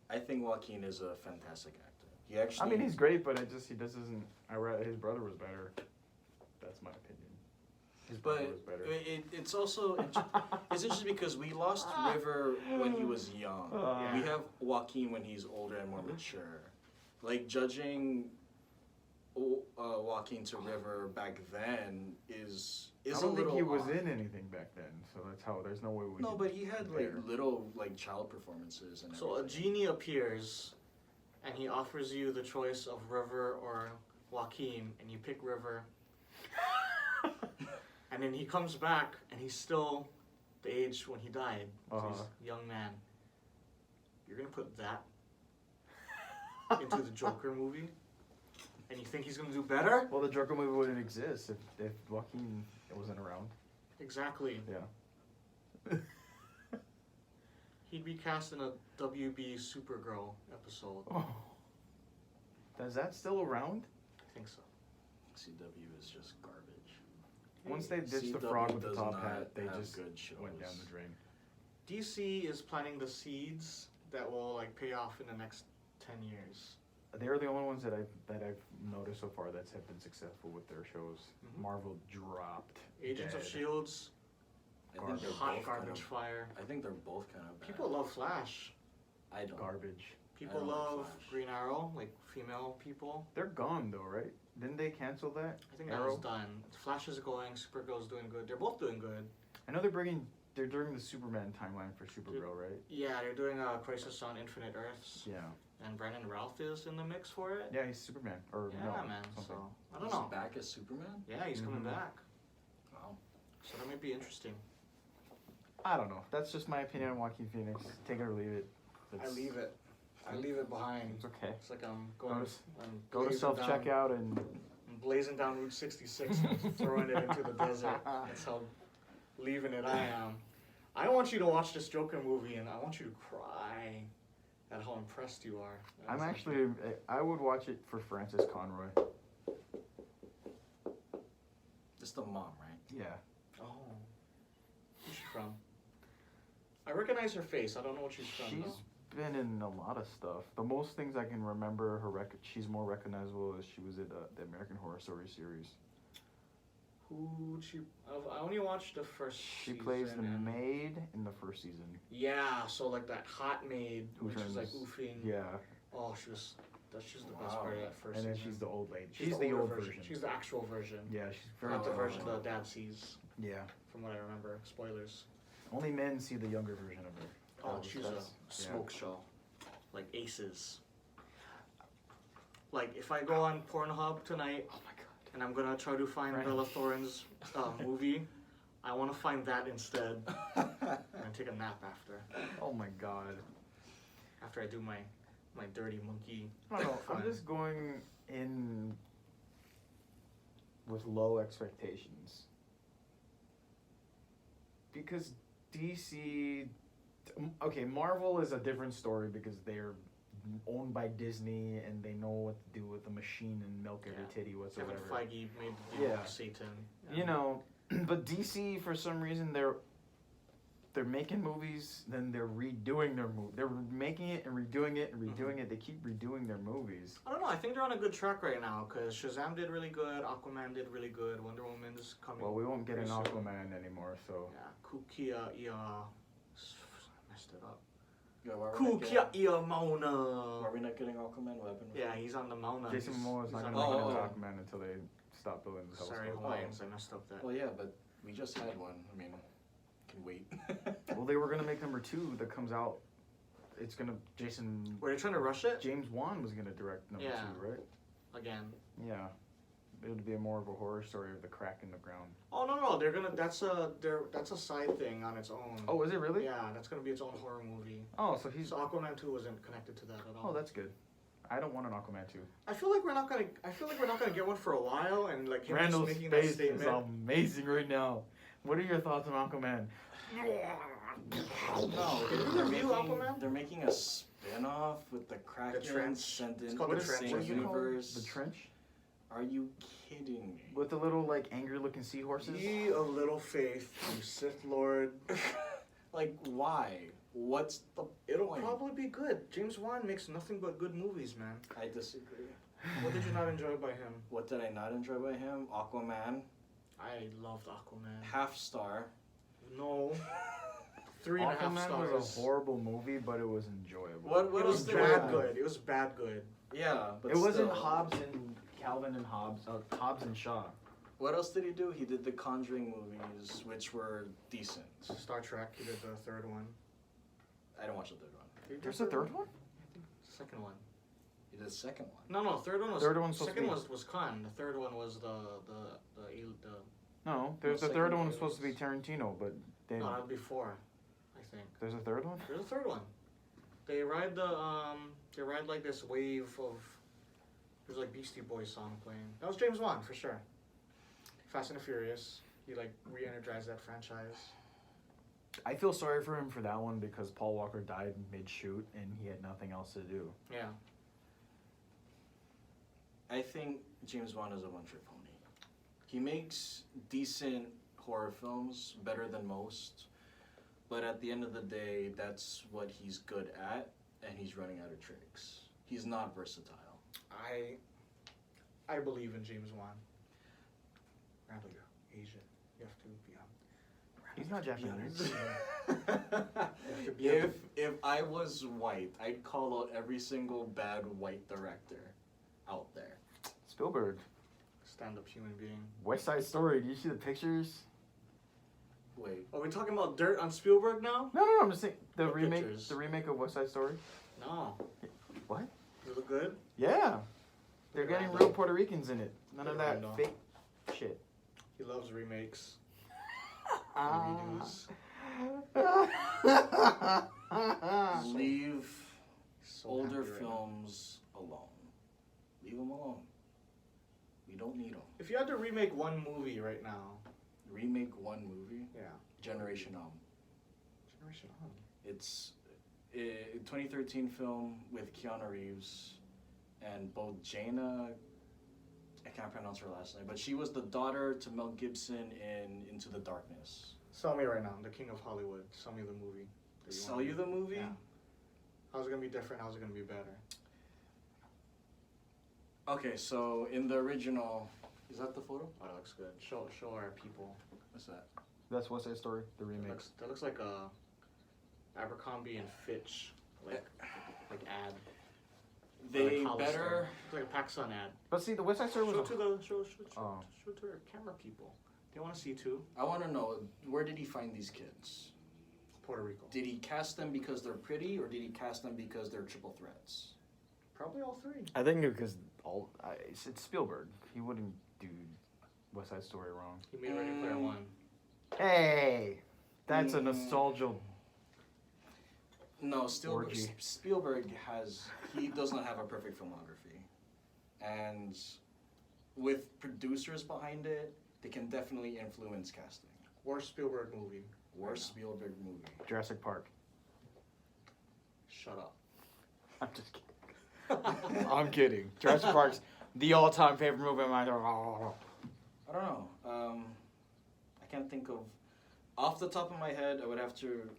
I think Joaquin is a fantastic actor. He actually. I mean, he's great, but he just isn't. His brother was better. That's my opinion. His brother But was better. it's also it's interesting because we lost River when he was young. We have Joaquin when he's older and more mature. Like judging Joaquin to River back then is I a don't think little he was odd. in anything back then, so that's how. There's no way we. No, could but he had like compare. little like child performances and So a everything. genie appears, and he offers you the choice of River or Joaquin, and you pick River. And then he comes back, and he's still the age when he died. So he's a young man. You're gonna put that into the Joker movie, and you think he's gonna do better? Well, the Joker movie wouldn't exist if Joaquin wasn't around. Exactly. Yeah. He'd be cast in a WB Supergirl episode. Oh. Is that still around? I think so. CW is just garbage. Once they ditched the CW frog with the does top not hat, they have just good shows. went down the drain. DC is planting the seeds that will like pay off in the next 10 years. They're the only ones that I've noticed so far that have been successful with their shows. Mhm. Marvel dropped. Agents of dead. Shields, I think they're hot both garbage kind fire. of, I think they're both kind of bad. People love Flash. I don't. Garbage. People don't like love Flash. Green Arrow, like female people. They're gone though, right? Didn't they cancel that? I think that was done. Flash is going, Supergirl's doing good. They're both doing good. I know they're doing the Superman timeline for Supergirl, right? Yeah, they're doing a Crisis on Infinite Earths, Yeah. and Brandon Routh is in the mix for it. Yeah, he's Superman. Or Yeah, no, man. something. So I don't He's know. back as Superman? Yeah, he's coming Mhm. back. Wow. So that might be interesting. I don't know. That's just my opinion on Joaquin Phoenix. Take it or leave it. I leave it. I leave it behind. It's okay. It's like I'm going. I'm Go to blazing self down- checkout and I'm blazing down Route 66 and throwing it into the desert. That's how leaving it I am. I want you to watch this Joker movie and I want you to cry at how impressed you are. I'm That's actually I would watch it for Frances Conroy. It's the mom, right? Yeah. Oh. Who's she from? I recognize her face. I don't know what she's from She's though. been in a lot of stuff. The most things I can remember her she's more recognizable is she was in the American Horror Story series. Who she? I only watched the first. She season plays the and- maid in the first season. Yeah, so like that hot maid Who when she's like turns- oofing. Yeah. Oh, she was the best Wow. part of that first And then season. she's the old lady. She's the older old version. She's the actual version. Yeah, she's very Not the Oh. version the dad sees, Yeah. from what I remember. Spoilers. Only men see the younger version of her. Oh, she's a That's- smoke show. Like Aces. Like, if I go on Pornhub tonight Oh my god. and I'm gonna try to find Right. Bella Thorne's movie, I want to find that instead and take a nap after. Oh my god. After I do my dirty monkey. I don't know. I'm Fine. just going in with low expectations. Because DC. Okay, Marvel is a different story because they're owned by Disney and they know what to do with the machine and milk every Yeah. titty Kevin whatsoever. Feige made the deal Yeah. with Satan. You know, but DC for some reason they're making movies, then they're redoing their movie. They're making it and redoing it and redoing it. They keep redoing their movies. I don't know. I think they're on a good track right now because Shazam did really good, Aquaman did really good, Wonder Woman's coming. Well, we won't get an pretty soon. Aquaman anymore, so Yeah, Kukia, messed it up. Yeah, why are Mauna. we not getting Aquaman weapon? Yeah, he's on the Mauna. Jason He's- Momoa is he's not on going to the make Mauna. an Aquaman until they stop building the Sorry, telescope. Hawaiians, I messed up that. Well, yeah, but we just had one. I mean, can wait. Well, they were going to make number 2 that comes out. It's going to, Were they trying to rush it? James Wan was going to direct number Yeah. 2, right? Again. Yeah. It would be more of a horror story of the crack in the ground. Oh no, that's a side thing on its own. Oh, is it really? Yeah, that's gonna be its own horror movie. Oh, so he's. So Aquaman 2 wasn't connected to that at all. Oh, that's good. I don't want an Aquaman 2. I feel like we're not gonna get one for a while, and like him Randall's just making that face is statement. amazing right now. What are your thoughts on Aquaman? No, Did you they're review making, Aquaman? they're making a spin-off with the Kraken Trench. sent It's in called the The Trench. same What is it called? universe. The Trench? Are you kidding me? With the little, like, angry-looking seahorses? Ye of little faith, you Sith Lord. Like, why? What's the It'll point? probably be good. James Wan makes nothing but good movies, man. I disagree. What did you not enjoy by him? What did I not enjoy by him? Aquaman, I loved Aquaman. half star. No. 3.5 Aquaman stars. was a horrible movie, but it was enjoyable. What It was else did I bad have? good. It was bad good. Yeah, but It wasn't still. Hobbs and Calvin and Hobbs and Shaw. What else did he do? He did the Conjuring movies, which were decent. Star Trek, he did the third one. I didn't watch the third one. He did There's a third one? Second one. He did the second one. No, third one was. Third one's supposed to second be- was Khan. The third one was the No, there's the second third one one was supposed to be is- Tarantino, but they, no, that would be 4, I think. there's a third one? There's a third one. They ride like this wave of. There's like Beastie Boys song playing. That was James Wan for sure. Fast and the Furious. He like re-energized that franchise. I feel sorry for him for that one because Paul Walker died mid-shoot and he had nothing else to do. Yeah. I think James Wan is a one-trick pony. He makes decent horror films, better than most, but at the end of the day, that's what he's good at, and he's running out of tricks. He's not versatile. I believe in James Wan. Randall, you're Asian. You have to be on. He's not Japanese. If I was white, I'd call out every single bad white director out there. Spielberg. Stand-up human being. West Side Story. Do you see the pictures? Wait, Are we talking about dirt on Spielberg now? No, I'm just saying the What remake. pictures? The remake of West Side Story. No. What? Does it look good? Yeah, they're Look at getting Randall. real Puerto Ricans in it. None of Look at that Randall. fake shit. He loves remakes. Ah. leave So older happy right now. films alone. Leave them alone. We don't need them. If you had to remake one movie right now, Remake one movie. yeah. Generation Generation On. It's a 2013 film with Keanu Reeves and both Jaina. I can't pronounce her last name, but she was the daughter to Mel Gibson in Into the Darkness. Sell me right now. I'm the king of Hollywood. Sell me the movie. that Sell want. you the movie? Yeah. How's it gonna be different? How's it gonna be better? Okay, so in the original, is that the photo? Oh, that looks good. Show our people. What's that? That's West Side Story. The That remake. looks like a Abercrombie and Fitch like ad. They Like Hollister. better. It's like a PacSun ad. But see, the West Side Story Show it was. to the show Oh. it to our camera people. They want to see too. I want to know, where did he find these kids? Puerto Rico. Did he cast them because they're pretty, or did he cast them because they're triple threats? Probably all 3. I think because it's Spielberg. He wouldn't do West Side Story wrong. He made Ready Player One. Hey, that's a nostalgia. No, Orgy. Spielberg he does not have a perfect filmography. And with producers behind it, they can definitely influence casting. Worst Spielberg movie. Worst Spielberg movie. Jurassic Park. Shut up. I'm just kidding. I'm kidding. Jurassic Park's the all-time favorite movie of mine. I don't know. I can't think of... Off the top of my head, I would have to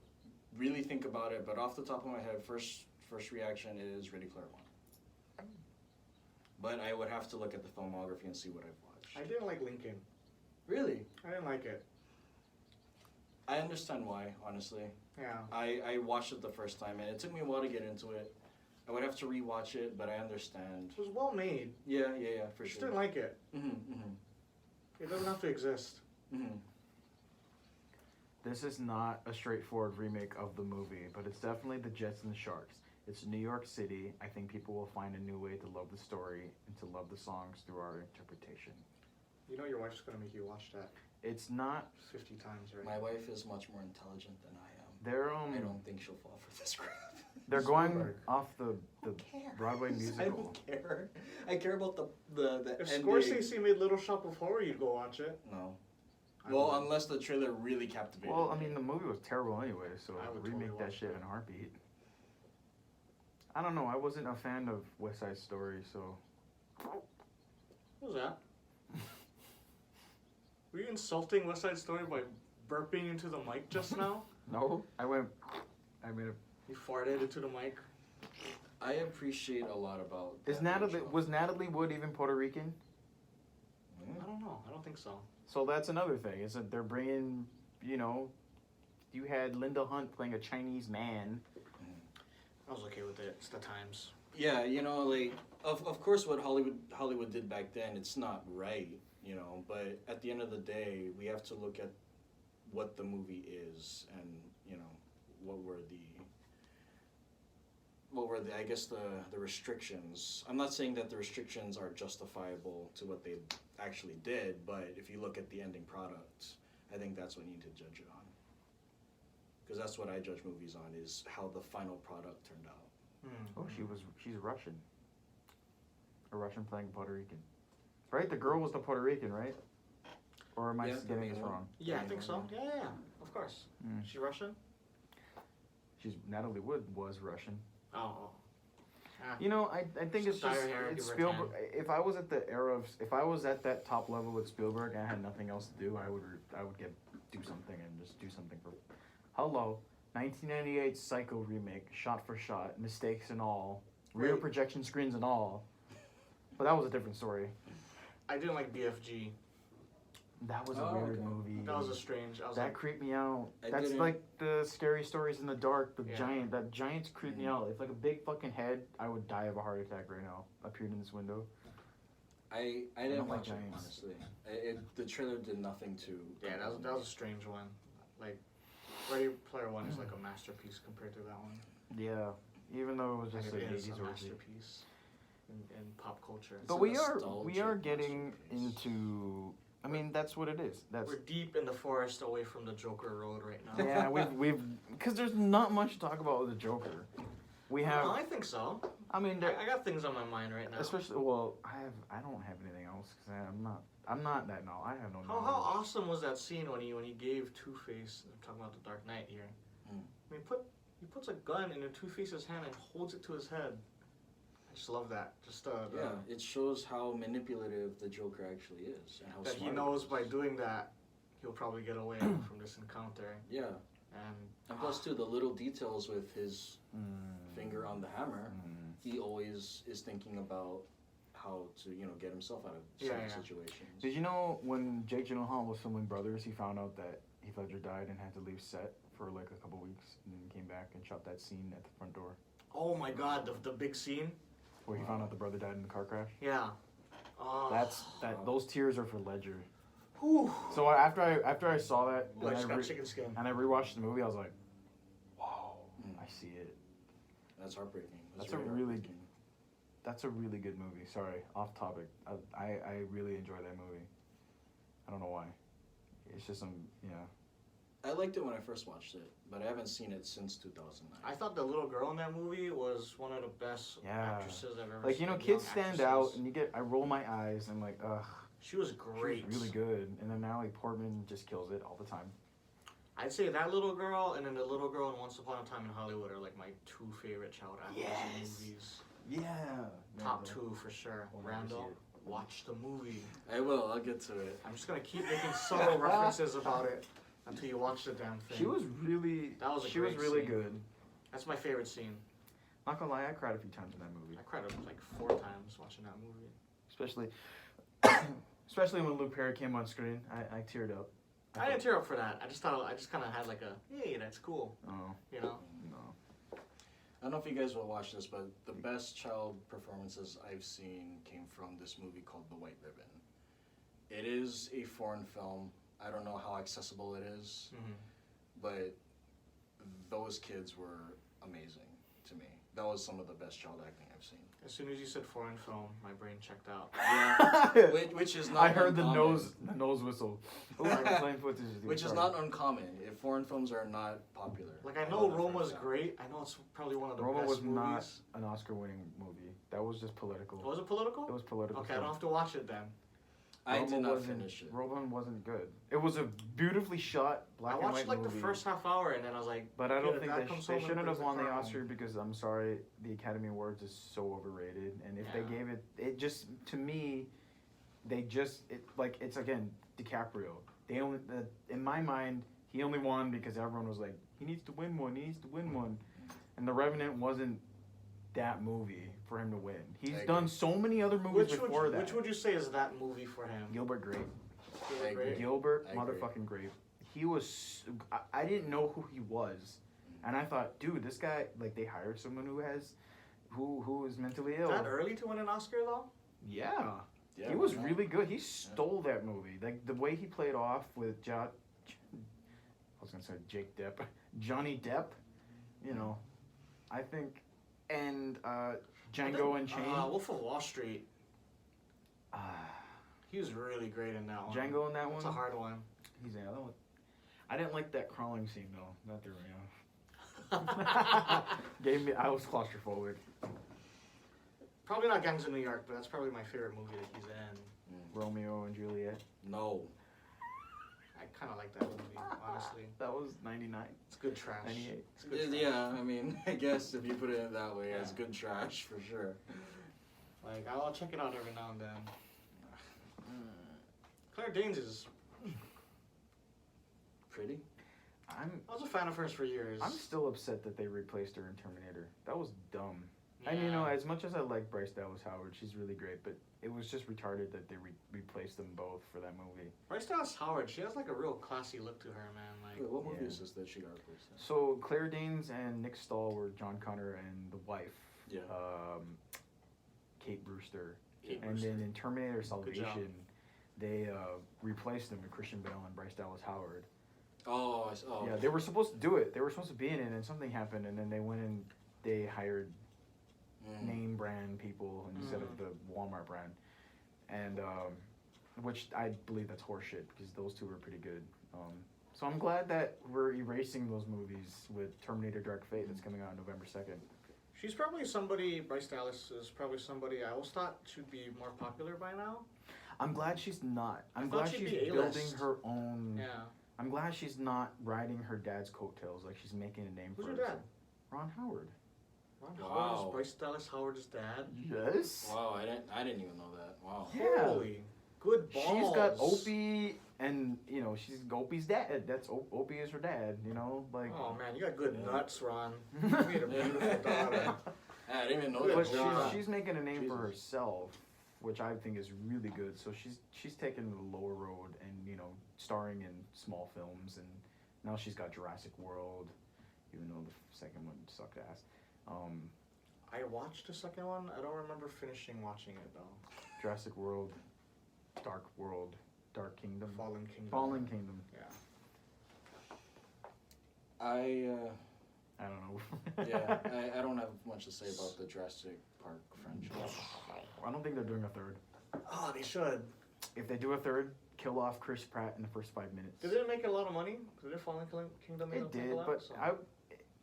really think about it, but off the top of my head, first reaction is Ready Player One. But I would have to look at the filmography and see what I've watched. I didn't like Lincoln. Really? I didn't like it. I understand why, honestly. Yeah. I watched it the first time, and it took me a while to get into it. I would have to rewatch it, but I understand. It was well made. Yeah, for I just sure. didn't like it. Mm-hmm. It doesn't have to exist. Mm-hmm. This is not a straightforward remake of the movie, but it's definitely the Jets and the Sharks. It's New York City. I think people will find a new way to love the story and to love the songs through our interpretation. You know your wife's gonna make you watch that It's not. 50 times, right? My wife is much more intelligent than I am. They're I don't think she'll fall for this crap. They're going Spielberg. off the care. Broadway I musical. don't care. I care about the If ending. Scorsese made Little Shop of Horror, you'd go watch it. No. I Well, would. unless the trailer really captivated Well, I me. mean, the movie was terrible anyway, so I would remake totally that watch shit in a heartbeat. I don't know. I wasn't a fan of West Side Story, so What was that? Were you insulting West Side Story by burping into the mic just now? no. I made a. You farted into the mic. I appreciate a lot about. Is that Natalie intro. was Natalie Wood even Puerto Rican? I don't know. I don't think so. So that's another thing. Is that they're bringing, you had Linda Hunt playing a Chinese man. I was okay with it. It's the times. Yeah, like of course what Hollywood did back then, it's not right, but at the end of the day, we have to look at what the movie is and, what were the I guess the restrictions. I'm not saying that the restrictions are justifiable to what they actually did, but if you look at the ending product, I think that's what you need to judge it on. Because that's what I judge movies on, is how the final product turned out. Oh, she's Russian. A Russian playing Puerto Rican. Right? The girl was the Puerto Rican, right? Or am I Yeah, getting this the main wrong? Yeah, I think so. Yeah, of course. Mm. Is she Russian? Natalie Wood was Russian. Oh. Ah. I think Just it's just dye her hair, it's give her a Spielberg. If I was at the era of, if I was at that top level with Spielberg and I had nothing else to do, I would do something and just do something for. Hello, 1998 Psycho remake, shot for shot, mistakes and all, rear Right. projection screens and all. But that was a different story. I didn't like BFG. That was a Oh, weird okay. movie. That was a strange. I was That like, creeped me out. I That's didn't- like the scary stories in the dark. The Yeah. that giants creeped me Mhm. out. If like a big fucking head, I would die of a heart attack right now. Appeared in this window. I don't didn't like watch it, giants. honestly. The trailer did nothing to. yeah, that was a strange one. Like, Ready Player One is like a masterpiece compared to that one. Yeah, even though it was Like just it an is 80s a orgy. masterpiece in pop culture. It's But a we are nostalgic getting masterpiece. into. I mean, that's what it is. That's We're deep in the forest away from the Joker Road right now. yeah. We've because there's not much to talk about with the Joker. We No, have. I think so. I mean, I got things on my mind right now. especially I don't have anything else because I'm not that no. I have no. How knowledge. awesome was that scene when he gave Two-Face, I'm talking about the Dark Knight here. Mm. I mean, he puts a gun in Two-Face's hand and holds it to his head. I just love that. Just Yeah, it shows how manipulative the Joker actually is, and how that he smart knows is. by doing that, he'll probably get away from this encounter. Yeah, and plus too, the little details with his finger on the hammer, he always is thinking about how to get himself out of certain situations. Did you know when Jake Gyllenhaal was filming Brothers, he found out that Heath Ledger died and had to leave set for like a couple weeks, and then came back and shot that scene at the front door Oh my God, the big scene. where he found out the brother died in the car crash. Yeah. Oh. Those tears are for Ledger. Whew. So after I saw that Well, I just and I, got chicken skin. and I rewatched the movie, I was like, whoa, I see it. That's heartbreaking. That's really a really heartbreaking. That's a really good movie. Sorry, off topic. I really enjoy that movie. I don't know why. It's just I liked it when I first watched it, but I haven't seen it since 2009. I thought the little girl in that movie was one of the best Yeah. actresses I've ever like seen. kids young stand actresses. out, and I roll my eyes, and like ugh, She was she great. was really good. And then Natalie Portman just kills it all the time. I'd say that little girl and then the little girl in Once Upon a Time in Hollywood are like my two favorite child actors in Yes. movies. Yeah. Top two for sure. We'll never see Randall, it. watch the movie. I will. I'll get to it. I'm just gonna keep making subtle references about it until you watch the damn thing. She was really. That was a She was great really scene. good. That's my favorite scene. Not gonna lie, I cried a few times in that movie. I cried like 4 times watching that movie. Especially when Luke Perry came on screen. I teared up. I didn't tear up for that. I just thought I just kind of had like a hey, that's cool. Oh You know. no. I don't know if you guys will watch this, but the best child performances I've seen came from this movie called The White Ribbon. It is a foreign film. I don't know how accessible it is, but those kids were amazing to me. That was some of the best child acting I've seen. As soon as you said foreign film, my brain checked out. Yeah, which is not. I heard the uncommon. nose whistle. Oh, I'm playing footage. Which is not uncommon if foreign films are not popular. Like I know Roma's great. I know it's probably one of the Roma best was movies. not an Oscar-winning movie. That was just political. Was it political? It was political. Okay, I don't have to watch it then. I Roma did not wasn't- finish it. Roma wasn't good. It was a beautifully shot black I and watched white like movie. the first half hour and then I was like, But I don't "Kid, think if they, that comes they home and shouldn't have brings won the car home." Oscar because I'm sorry, the Academy Awards is so overrated. And if they Yeah. gave it, it just to me, it's again DiCaprio. They only in my mind he only won because everyone was like he needs to win one, he needs to win one, and The Revenant wasn't that movie for him to win. He's I done agree. so many other movies before that. Which would you say is that movie for him? Gilbert Grape. I agree. Gilbert I agree. motherfucking Grape. He was. I didn't know who he was, and I thought, dude, this guy like they hired someone who is mentally ill. That early to win an Oscar though? Yeah, Yeah, he was why not? really good. He stole that movie. Like the way he played off with I was gonna say Johnny Depp. You know, I think, and Django Unchained. Wolf of Wall Street. Uh, He was really great in that one. Django in that one. That's a hard one. He's in that one. I didn't like that crawling scene though. Not the Gave me. I was claustrophobic. Probably not Gangs of New York, but that's probably my favorite movie that he's in. Romeo and Juliet. No. I kind of like that movie, honestly. That was 99. It's good trash. 98. It's good trash. Yeah, I mean, I guess if you put it that way, it's Yeah. good trash for sure. Like, I'll check it out every now and then. Claire Danes is... Pretty. I was a fan of hers for years. I'm still upset that they replaced her in Terminator. That was dumb. And you know, as much as I like Bryce Dallas Howard, she's really great, but it was just retarded that they replaced them both for that movie. Bryce Dallas Howard, she has like a real classy look to her, man. Like, Wait, what movie Yeah. is this that she got replaced in? So Claire Danes and Nick Stahl were John Connor and the wife, Yeah. Kate Brewster. Kate And Brewster. then in Terminator job. Salvation, they replaced them with Christian Bale and Bryce Dallas Howard. Oh, Yeah, they were supposed to do it. They were supposed to be in it, and something happened, and then they went and they hired name brand people instead of the Walmart brand, and which I believe that's horseshit because those two were pretty good. So I'm glad that we're erasing those movies with Terminator Dark Fate that's coming out on November 2nd. she's probably somebody, Bryce Dallas is probably somebody I always thought should be more popular by now. I'm glad she's not. I'm thought glad she'd she's be building A-list. her own. Yeah. I'm glad she's not riding her dad's coattails like she's making a name Who's for your herself. dad? Ron Howard. Ron Wow. Howard is Bryce Dallas Howard's dad. Yes. Wow, I didn't even know that. Wow. Yeah. Holy, good balls. She's got Opie, and you know she's Opie's dad. That's Opie is her dad. You know, like. Oh man, you got good Yeah. nuts, Ron. You made a beautiful daughter. I didn't even know Good that. But job. she's making a name for Jesus. herself, which I think is really good. So she's taken the lower road and starring in small films, and now she's got Jurassic World, even though the second one sucked ass. I watched the second one. I don't remember finishing watching it though. Jurassic World, Dark Kingdom, Fallen Kingdom. Fallen Kingdom. Yeah. I don't know. yeah, I don't have much to say about the Jurassic Park franchise. I don't think they're doing a third. Oh, they should. If they do a third, kill off Chris Pratt in the first 5 minutes. Did it make a lot of money? Did it Fallen Kingdom make It did, a lot? but So-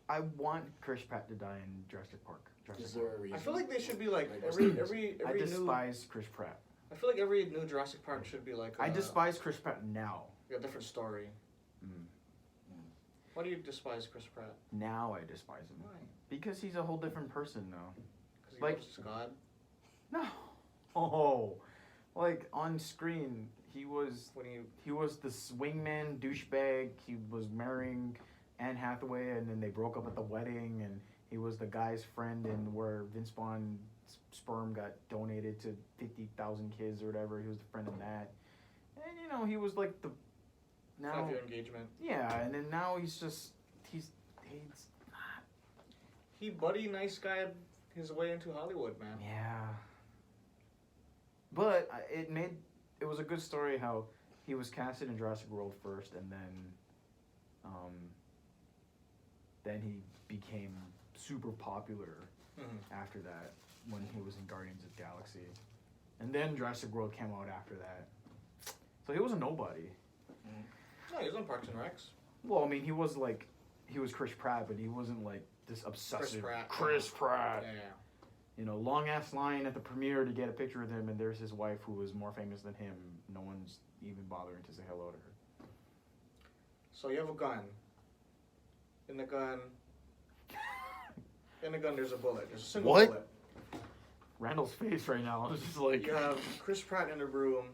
I want Chris Pratt to die in Jurassic Park. Is there a reason? I feel like they should be like Like, every I new. despise Chris Pratt. I feel like every new Jurassic Park should be like. I despise Chris Pratt now. a different story. Mm. Why do you despise Chris Pratt? Now I despise him. Why? Because he's a whole different person now. Because he Like- loves God. No. Oh. Like on screen, he was When you the swingman douchebag. He was marrying Anne Hathaway, and then they broke up at the wedding, and he was the guy's friend in where Vince Vaughn's sperm got donated to 50,000 kids or whatever. He was the friend in that. And he was like now 5-year engagement. yeah, and then now he's He buddy nice guy his way into Hollywood, man. yeah. But it was a good story how he was casted in Jurassic World first, and then he became super popular after that when he was in Guardians of the Galaxy, and then Jurassic World came out after that. So he was a nobody. No, he was on Parks and Recs. Well, I mean, he was Chris Pratt, but he wasn't like this obsessive Chris Pratt. Yeah. You know, long ass line at the premiere to get a picture with him, and there's his wife who was more famous than him. No one's even bothering to say hello to her. So you have a gun. In the gun, there's a bullet. There's a single What? bullet. Randall's face right now is just like. You have Chris Pratt in the room,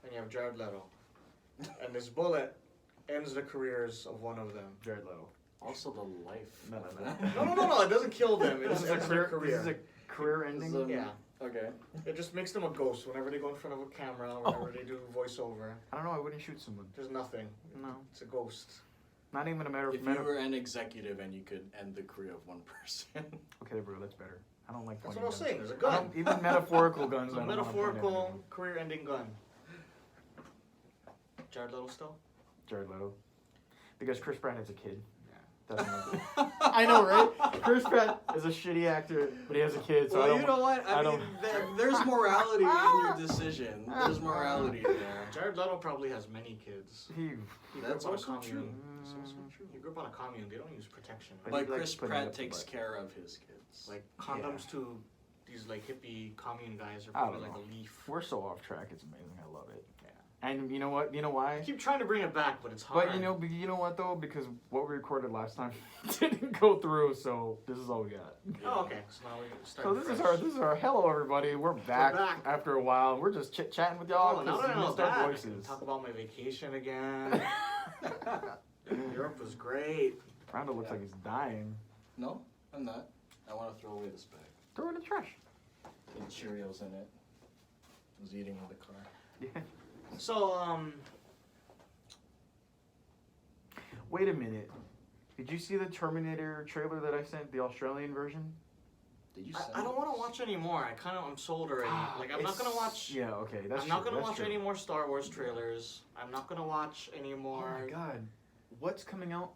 and you have Jared Leto. And this bullet ends the careers of one of them. Jared Leto. Also the life. No. of that. No. It doesn't kill them. It This just is a ends their career. This is career. a career ending. Yeah. Okay. It just makes them a ghost whenever they go in front of a camera, whenever they do voiceover. I don't know. I wouldn't shoot someone. There's nothing. No. It's a ghost. Not even a matter of. If you were an executive and you could end the career of one person. Okay, bro, that's better. I don't like. That's pointing what I was guns. saying. There's a I gun. don't- Even metaphorical guns. It's I a don't wanna point at metaphorical anyone. career-ending gun. Jared Leto still? Jared Leto. Because Chris Pratt has a kid. Yeah. That's not I know, right? Chris Pratt is a shitty actor, but he has a kid, so I Well, don't. you know what? I I mean, there's morality in your decision. There's morality there. Jared Leto probably has many kids. He. He That's grew up on a also commune. true. That's also true. He grew up on a commune. They don't use protection. But But he likes Chris putting it Pratt up the takes butt. care of his kids. Like condoms to these like hippie commune guys are I don't probably like know. a leaf. We're so off track. It's amazing. I love it. Yeah. And you know what? You know why? I keep trying to bring it back, but it's hard. But you know what though? Because what we recorded last time didn't go through, so this is all we got. Oh, okay. So now we start. So this is our hello everybody. We're back, back. after a while. We're just chit chatting with y'all Oh, now because that I we know missed that, our I can voices. talk about my vacation again. Europe was great. Randall looks like he's dying. No, I'm not. I want to throw away this bag. Throw it in the trash. The Cheerios in it. I was eating in the car. Yeah. So Wait a minute. Did you see the Terminator trailer that I sent, the Australian version? Did you send I don't it? want to watch anymore. I'm sold already. Like I'm not gonna watch. Yeah, okay, that's I'm not true, gonna that's watch true. any more Star Wars trailers. I'm not gonna watch any Oh more. my god. What's coming out?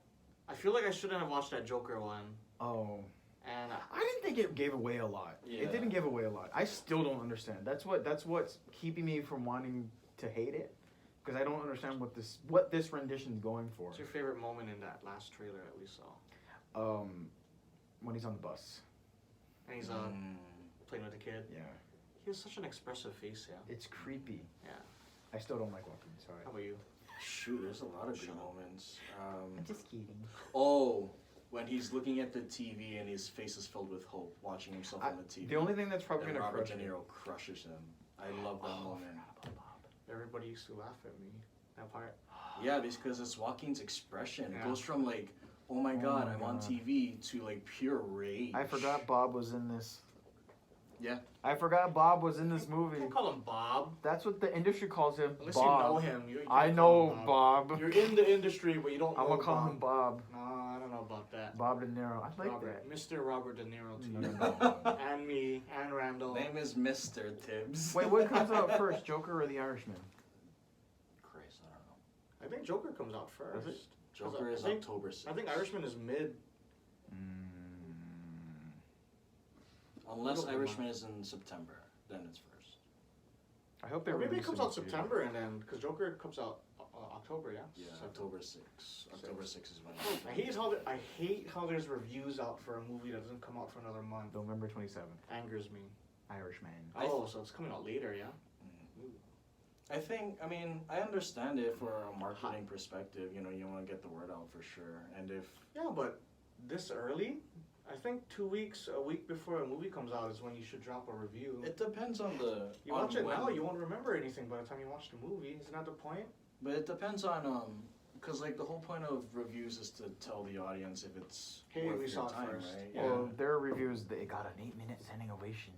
I feel like I shouldn't have watched that Joker one. Oh. And I didn't think it gave away a lot. Yeah. It didn't give away a lot. I still don't understand. That's what's keeping me from wanting to hate it. Because I don't understand what this rendition is going for. what's your favorite moment in that last trailer that we saw? When he's on the bus. And he's playing with the kid. Yeah. He has such an expressive face. Yeah. It's creepy. Yeah. I still don't like Joaquin, sorry. How about you? Shoot, there's a lot of good moments. just kidding. Oh, when he's looking at the TV and his face is filled with hope, watching himself on the TV. The only thing that's probably and gonna Robert crush De me. Niro crushes him. I love that moment. Everybody used to laugh at me. That part. Yeah, because it's Joaquin's expression. Yeah. It goes from like, oh my Oh god, my I'm on God. TV to like pure rage. I forgot Bob was in this. Yeah. I forgot Bob was in this movie. Don't call him Bob. That's what the industry calls him. Unless Bob. you know him. You I don't know call him Bob. You're in the industry, but you don't know I'm gonna call him Bob. No, I don't know about that. Bob De Niro. I like Robert, that. Mr. Robert De Niro to No, you. no, no. And me, and Randall. Name is Mr. Tibbs. Wait, what comes out first, Joker or The Irishman? Christ, I don't know. I think Joker comes out first. Is it? Joker is I think- October 6th. I think Irishman is mid. Unless Middle of the Irishman is in September, then it's first. I hope they Or maybe it release comes in out theater. September and then, because Joker comes out October, yeah? Yeah, So- October 6th. October 6th is when. I hate how there's reviews out for a movie that doesn't come out for another month. November 27th. Angers me. Irishman. Oh, so it's coming out later, yeah? I mean, I understand it for a marketing perspective. You know, you want to get the word out for sure. And if Yeah, but this early? I think 2 weeks, a week before a movie comes out is when you should drop a review. it depends on the. You on watch it when- now, you won't remember anything by the time you watch the movie. Isn't that the point? But it depends on because like the whole point of reviews is to tell the audience if it's Hey, worth we your saw it time, first. right? Yeah. Well, their reviews, they got an 8-minute standing ovation.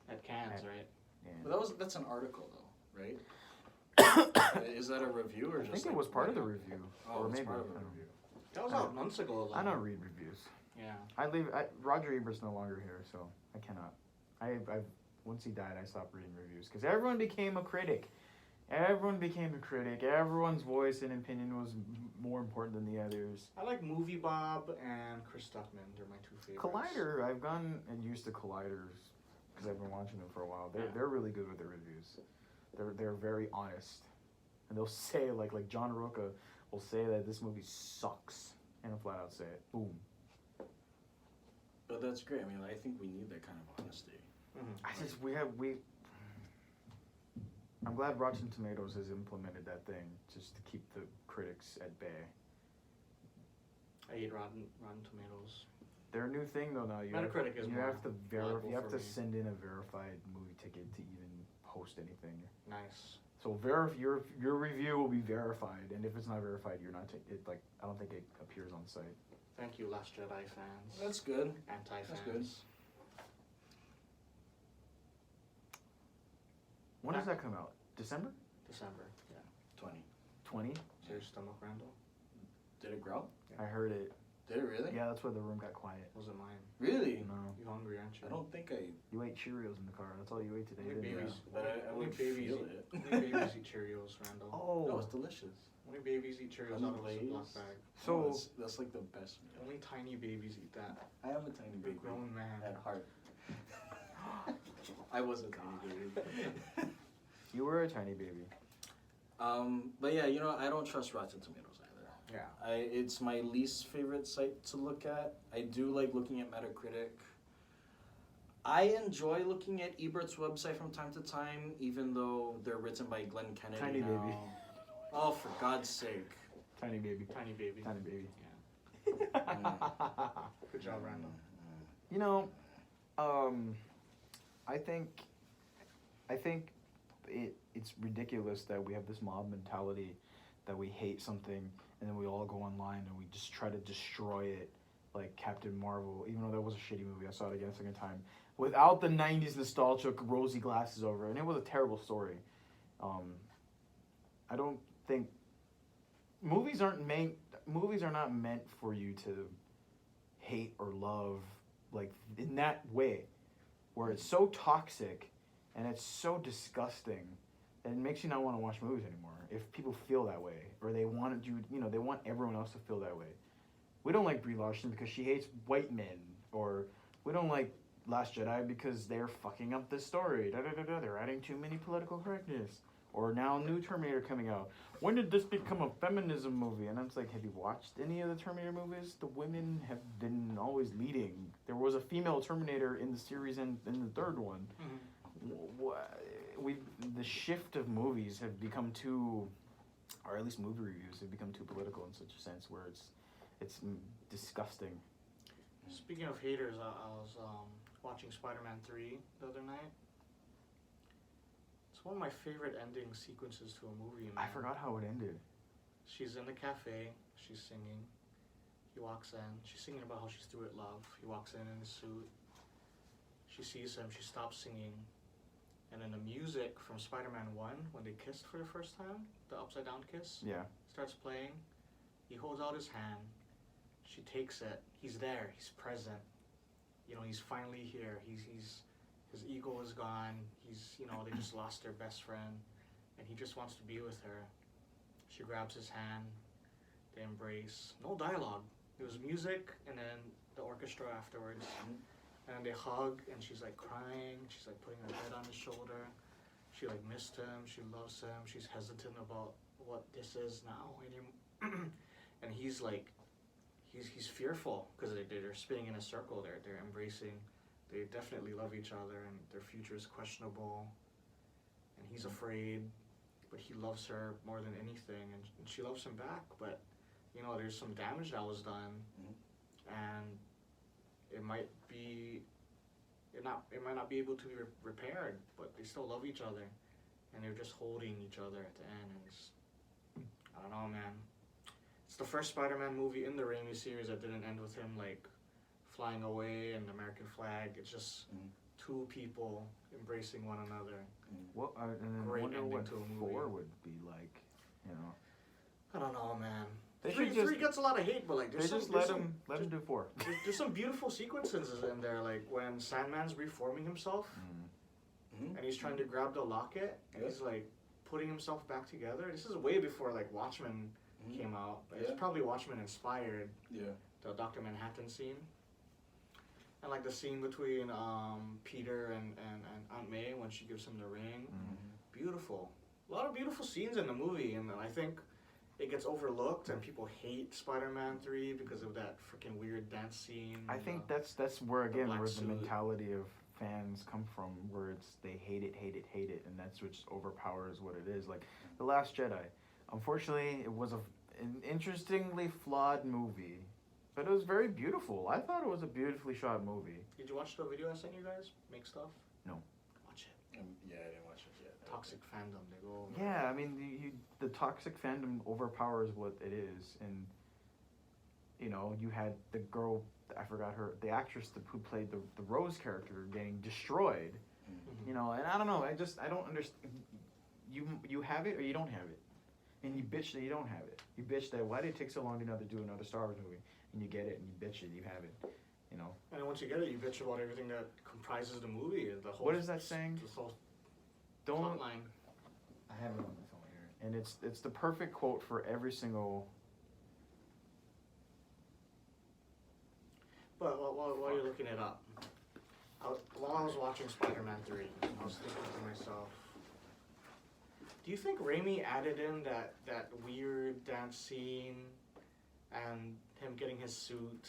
At Cannes, right? Yeah. But that's an article though, right? Is that a review or I just? think it like was part of the writing? review. Oh, or it's maybe part of the I don't know. review. That was I out don't- months ago. Though. I don't read reviews. Yeah. Roger Ebert's no longer here, so I cannot. I once he died, I stopped reading reviews because everyone became a critic. Everyone's voice and opinion was more important than the others. I like Movie Bob and Chris Stuckman. They're my two favorites. Collider, I've gotten used to Colliders because I've been watching them for a while. They're really good with their reviews. They're very honest, and they'll say like John Roca will say that this movie sucks, and he'll flat out say it. Boom. But that's great. I mean, I think we need that kind of honesty. Mm-hmm. I'm glad Rotten Tomatoes has implemented that thing just to keep the critics at bay. I hate Rotten Tomatoes. Their new thing though now Metacritic is you more have to reliable you have for to me. send in a verified movie ticket to even post anything. Nice. So your review will be verified, and if it's not verified, you're not I don't think it appears on the site. Thank you, Last Jedi fans. That's good. Anti-fans. That's good. When does that come out? December? December. Yeah. 20. 20? Is your stomach, Randall? Did it grow? I heard it. Did it really? Yeah, that's why the room got quiet. Wasn't mine. Really? No. You hungry, aren't you? I don't think I. You ate Cheerios in the car. That's all you ate today. Only didn't you? babies. But I Only would babies feel eat, it. Only babies eat Cheerios, Randall. No, Oh. it's delicious. Only babies eat Cheerios out of a Lay's. Ziploc bag. So No, that's like the best meal. Only tiny babies eat that. I am a tiny You're a baby grown man. at heart. I was a tiny baby. you were a tiny baby. But yeah, I don't trust Rotten Tomatoes either. Yeah. It's my least favorite site to look at. I do like looking at Metacritic. I enjoy looking at Ebert's website from time to time, even though they're written by Glenn Kennedy Tiny now. baby. Oh, for God's sake. Tiny baby. Tiny baby. Tiny baby. Good job, Randall. You know, I think it's ridiculous that we have this mob mentality that we hate something and then we all go online and we just try to destroy it, like Captain Marvel, even though that was a shitty movie. I saw it again a second time without the 90s nostalgia rosy glasses over, and it was a terrible story. I don't think movies are not meant for you to hate or love like in that way, where it's so toxic and it's so disgusting that it makes you not want to watch movies anymore. If people feel that way, or they want they want everyone else to feel that way. We don't like Brie Larson because she hates white men, or we don't like Last Jedi because they're fucking up the story. They're adding too many political correctness. Or now new Terminator coming out. When did this become a feminism movie? And I'm just like, have you watched any of the Terminator movies? The women have been always leading. There was a female Terminator in the series and in the third one. Mm-hmm. The shift of movies have become too, or at least movie reviews have become too political in such a sense where it's disgusting. Speaking of haters, I was watching Spider-Man 3 the other night. It's one of my favorite ending sequences to a movie, man. I forgot how it ended. She's in the cafe, she's singing. He walks in, she's singing about how she's through with love. He walks in his suit. She sees him, she stops singing. And then the music from Spider-Man 1, when they kissed for the first time, the upside down kiss, starts playing. He holds out his hand. She takes it. He's there. He's present. He's finally here. His ego is gone. They just lost their best friend, and he just wants to be with her. She grabs his hand. They embrace. No dialogue. It was music, and then the orchestra afterwards. And they hug, and she's like crying. She's like putting her head on his shoulder. She like missed him. She loves him. She's hesitant about what this is now. And he's like, he's fearful because they're spinning in a circle. They're embracing. They definitely love each other, and their future is questionable. And he's afraid, but he loves her more than anything, and she loves him back. But there's some damage that was done, and it might not be able to be repaired, but they still love each other, and they're just holding each other at the end. And I don't know, man. It's the first Spider-Man movie in the Raimi series that didn't end with him like flying away and the American flag. It's just two people embracing one another. What? And then Great wonder ending what to a movie. 4 would be like. You know. I don't know, man. They Three should just. gets a lot of hate, but like They there's just some, let there's him do 4. there's some beautiful sequences in there, like when Sandman's reforming himself Mhm. and he's trying to grab the locket and Yeah. he's like putting himself back together. This is way before like Watchmen Mhm. came out. But Yeah. It's probably Watchmen inspired Yeah. the Dr. Manhattan scene. And like the scene between Peter and Aunt May when she gives him the ring. Beautiful. A lot of beautiful scenes in the movie, and I think it gets overlooked and people hate Spider-Man 3 because of that freaking weird dance scene. I think that's where again black where the suit. mentality of fans come from, where it's they hate it, and that's what just overpowers what it is. Like The Last Jedi. Unfortunately, it was an interestingly flawed movie, but it was very beautiful. I thought it was a beautifully shot movie. Did you watch the video I sent you guys? Make stuff? No. Watch it. Yeah, I didn't watch it yet. Toxic fandom, they go over. Yeah, I mean, the toxic fandom overpowers what it is, and you know, you had the girl, I forgot the actress who played the Rose character getting destroyed. Mhm. You know, and I don't know, I don't understand. You have it or you don't have it, and you bitch that you don't have it. You bitch that why did it take so long to do another Star Wars movie, and you get it, and you bitch it, you have it. You know. And then once you get it, you bitch about everything that comprises the movie. The whole. What is that saying? The whole Don't. plot line. I have it on my phone here, and it's the perfect quote for every single. But while you're looking it up, while I was watching Spider-Man 3, I was thinking to myself, do you think Raimi added in that weird dance scene and him getting his suit?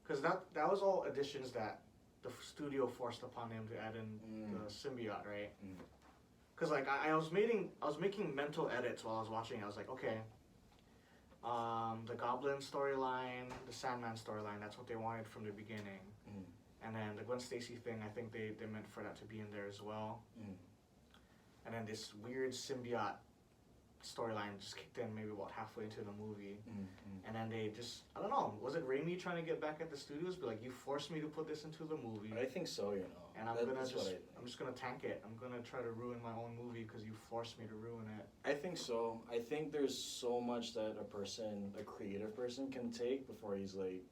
Because that was all additions that the studio forced upon him to add in the symbiote, right? Because like I was making mental edits while I was watching. I was like, okay, the Goblin storyline, the Sandman storyline, that's what they wanted from the beginning. And then the Gwen Stacy thing, I think they meant for that to be in there as well. And then this weird symbiote storyline just kicked in maybe about halfway into the movie. And then they just, I don't know, was it Raimi trying to get back at the studios? Be like, you forced me to put this into the movie. I think so, you know. And I'm just gonna tank it. I'm gonna try to ruin my own movie because you forced me to ruin it. I think so. I think there's so much that a creative person can take before he's like,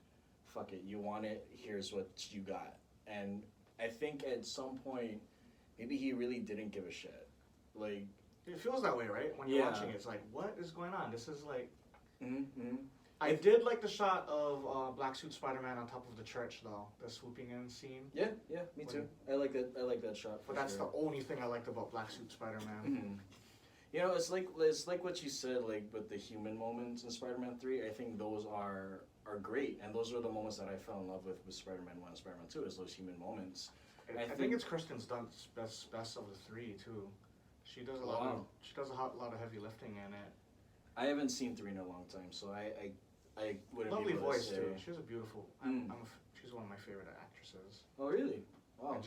fuck it, you want it, here's what you got. And I think at some point, maybe he really didn't give a shit. Like, it feels that way, right? When you're watching it, it's like, what is going on? This is like... I did like the shot of Black Suit Spider-Man on top of the church, though. The swooping in scene. Yeah, me too. I like that shot. But that's the only thing I liked about Black Suit Spider-Man. You know, it's like what you said, like with the human moments in Spider-Man 3. I think those are great, and those are the moments that I fell in love with Spider-Man 1 and Spider-Man 2, is those human moments. I think it's Kristen Dunst's best of the three too. She does a lot of heavy lifting in it. I haven't seen 3 in a long time, so I wouldn't Lovely be able voice to say. too. She has a beautiful. She's one of my favorite actresses. Oh really? Wow.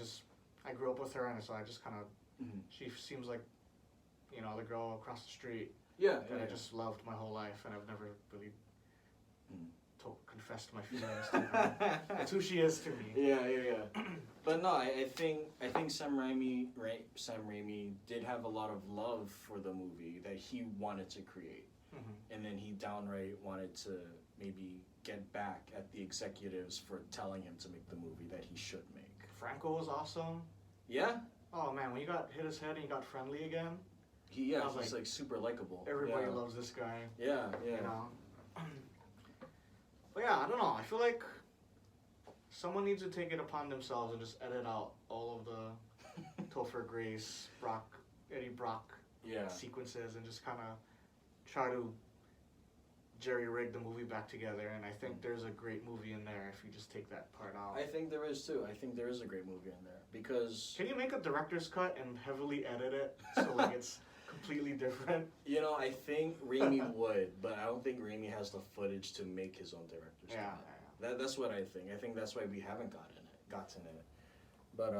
I grew up with her, and so I just kind of. She seems like, you know, the girl across the street. Yeah. That I just loved my whole life, and I've never really confessed my feelings to her. That's who she is to me. Yeah. But no, I think Sam Raimi did have a lot of love for the movie that he wanted to create, and then he downright wanted to maybe get back at the executives for telling him to make the movie that he should make. Franco was awesome. Yeah. Oh man, when he got hit his head and he got friendly again. He's like super likable. Everybody loves this guy. Yeah. You know. But yeah, I don't know. I feel like someone needs to take it upon themselves and just edit out all of the Topher Grace, Eddie Brock sequences and just kind of try to jerry-rig the movie back together. And I think there's a great movie in there if you just take that part out. I think there is too. I think there is a great movie in there because... Can you make a director's cut and heavily edit it so like it's completely different? You know, I think Raimi would, but I don't think Raimi has the footage to make his own director's cut. That's what I think. I think that's why we haven't gotten it. But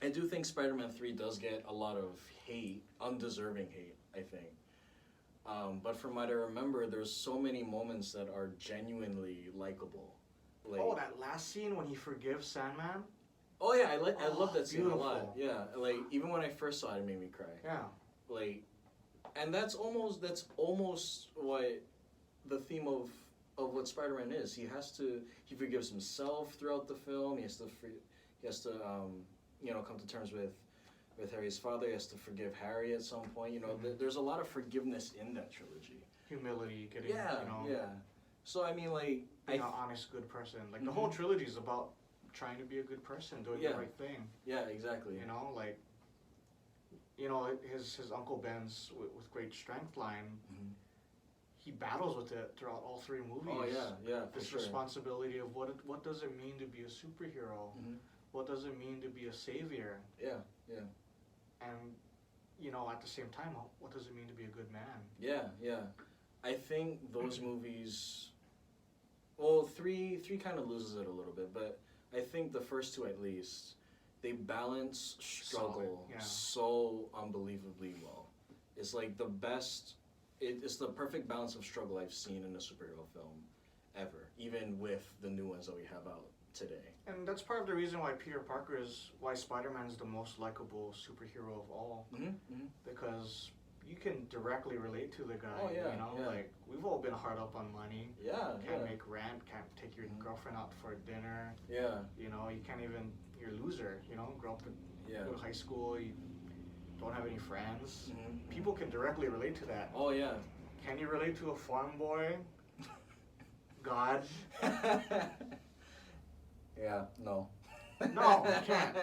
I do think Spider-Man 3 does get a lot of hate, undeserving hate, I think. But from what I remember, there's so many moments that are genuinely likable. Like, that last scene when he forgives Sandman? Oh yeah, I love that scene a beautiful. lot. Yeah, like even when I first saw it, it made me cry. Yeah. Like, and that's almost what the theme of what Spider-Man is. He forgives himself throughout the film. He has to come to terms with Harry's father. He has to forgive Harry at some point. You know, there's a lot of forgiveness in that trilogy. Humility, getting, Yeah. So I mean, like, being an honest, good person. Like the whole trilogy is about trying to be a good person, doing the right thing. Yeah, exactly. You know, like, his Uncle Ben's with great strength line. Mhm. He battles with it throughout all three movies. Oh yeah, for This sure. responsibility of what does it mean to be a superhero? Mhm. What does it mean to be a savior? Yeah. And at the same time, what does it mean to be a good man? Yeah. I think those movies, well, three kind of loses it a little bit, but I think the first two at least, they balance struggle Solid, yeah. so unbelievably well. It's like the best. It's the perfect balance of struggle I've seen in a superhero film ever, even with the new ones that we have out today. And that's part of the reason why why Spider-Man is the most likable superhero of all. Because you can directly relate to the guy. Oh, yeah, yeah. Like, we've all been hard up on money. Yeah, Can't make rent, can't take your girlfriend out for dinner. Yeah. You can't even, you're a loser, grow up go to high school, you don't have any friends. People can directly relate to that. Oh yeah. Can you relate to a farm boy? God? Yeah, no. No, you can't.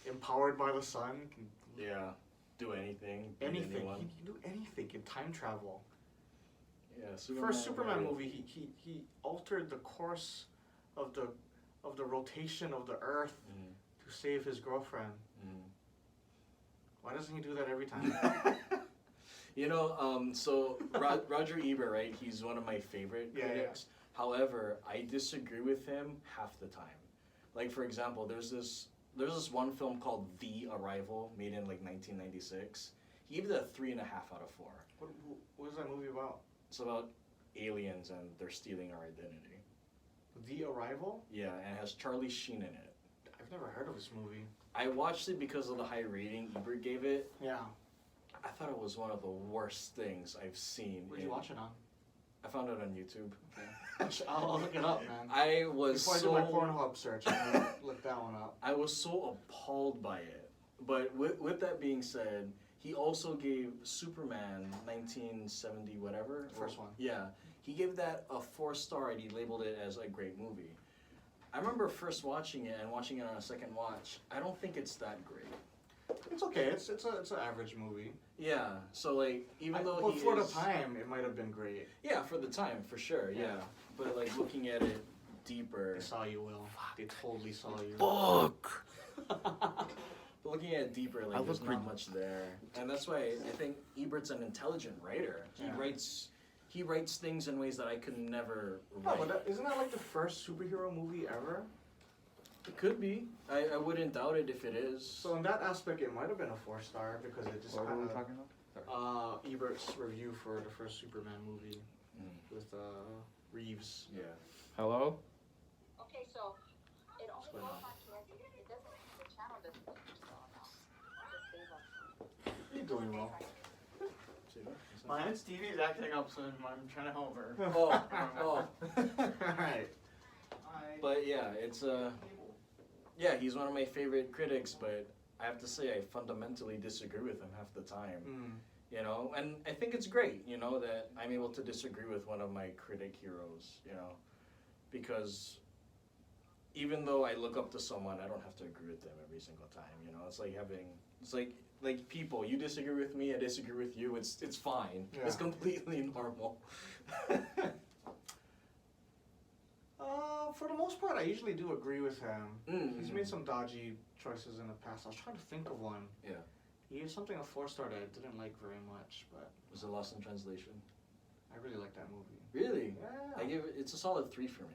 Empowered by the sun, can Yeah, do anything. beat anything. anyone. He can do anything. He can time travel. Yeah, First Superman yeah. movie, he altered the course of the rotation of the Earth to save his girlfriend. Why doesn't he do that every time? So Roger Ebert, right? He's one of my favorite critics. However, I disagree with him half the time. Like, for example, there's this one film called The Arrival, made in like 1996. He gave it a 3.5 out of 4. What is that movie about? It's about aliens and they're stealing our identity. The Arrival? Yeah, and it has Charlie Sheen in it. I've never heard of this movie. I watched it because of the high rating Ebert gave it. Yeah. I thought it was one of the worst things I've seen. Where'd you watch it on? I found it on YouTube. Okay. I'll look it up, man. I was Before I do my Pornhub search, I'm gonna look that one up. I was so appalled by it. But with that being said, he also gave Superman 1970 whatever. First one. Yeah. He gave that a 4-star and he labeled it as a great movie. I remember first watching it and watching it on a second watch. I don't think it's that great. It's okay. It's an average movie. Yeah. So like though but for the time, it might have been great. Yeah, for the time, for sure. Yeah. But like looking at it deeper. They saw you, Will. They totally saw you. Fuck. But looking at it deeper, like there's not much there, and that's why I think Ebert's an intelligent writer. He writes things in ways that I could never write. No, but isn't that like the first superhero movie ever? It could be. I wouldn't doubt it if it is. So in that aspect, it might have been a 4-star because it just What were kind we of. talking about? Ebert's review for the first Superman movie with Reeves. Yeah. Hello? Okay, so it only goes on TNT. It doesn't, the channel doesn't change so now. It just stays on. You're doing well. Mine's TV is acting up, so I'm trying to help her. Oh. Alright. But yeah, it's yeah, he's one of my favorite critics, but I have to say I fundamentally disagree with him half the time. And I think it's great, that I'm able to disagree with one of my critic heroes, because even though I look up to someone, I don't have to agree with them every single time, it's like people, you disagree with me, I disagree with you, it's fine. Yeah. It's completely normal. For the most part, I usually do agree with him. He's Mm-hmm. made some dodgy choices in the past. I was trying to think of one. Yeah. He gave something a 4-star that I didn't like very much, but Was it Lost in Translation? I really like that movie. Really? Yeah. It's a solid 3 for me.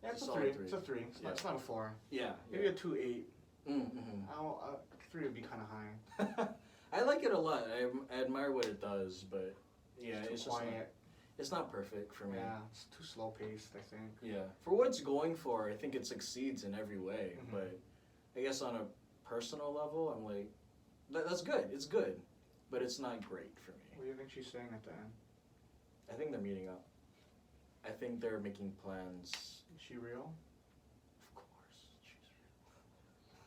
Yeah, it's a solid 3. It's a 3. It's not a 4. Yeah. Maybe a 2.8. Mm-hmm. 3 would be kind of high. I like it a lot. I admire what it does, but yeah, It's too just quiet. it's not perfect for me. Yeah, it's too slow paced, I think. Yeah. For what it's going for, I think it succeeds in every way, Mhm. but I guess on a personal level, I'm like, that's good. It's good, but it's not great for me. What do you think she's saying at the end? I think they're meeting up. I think they're making plans. Is she real? Of course, she's real.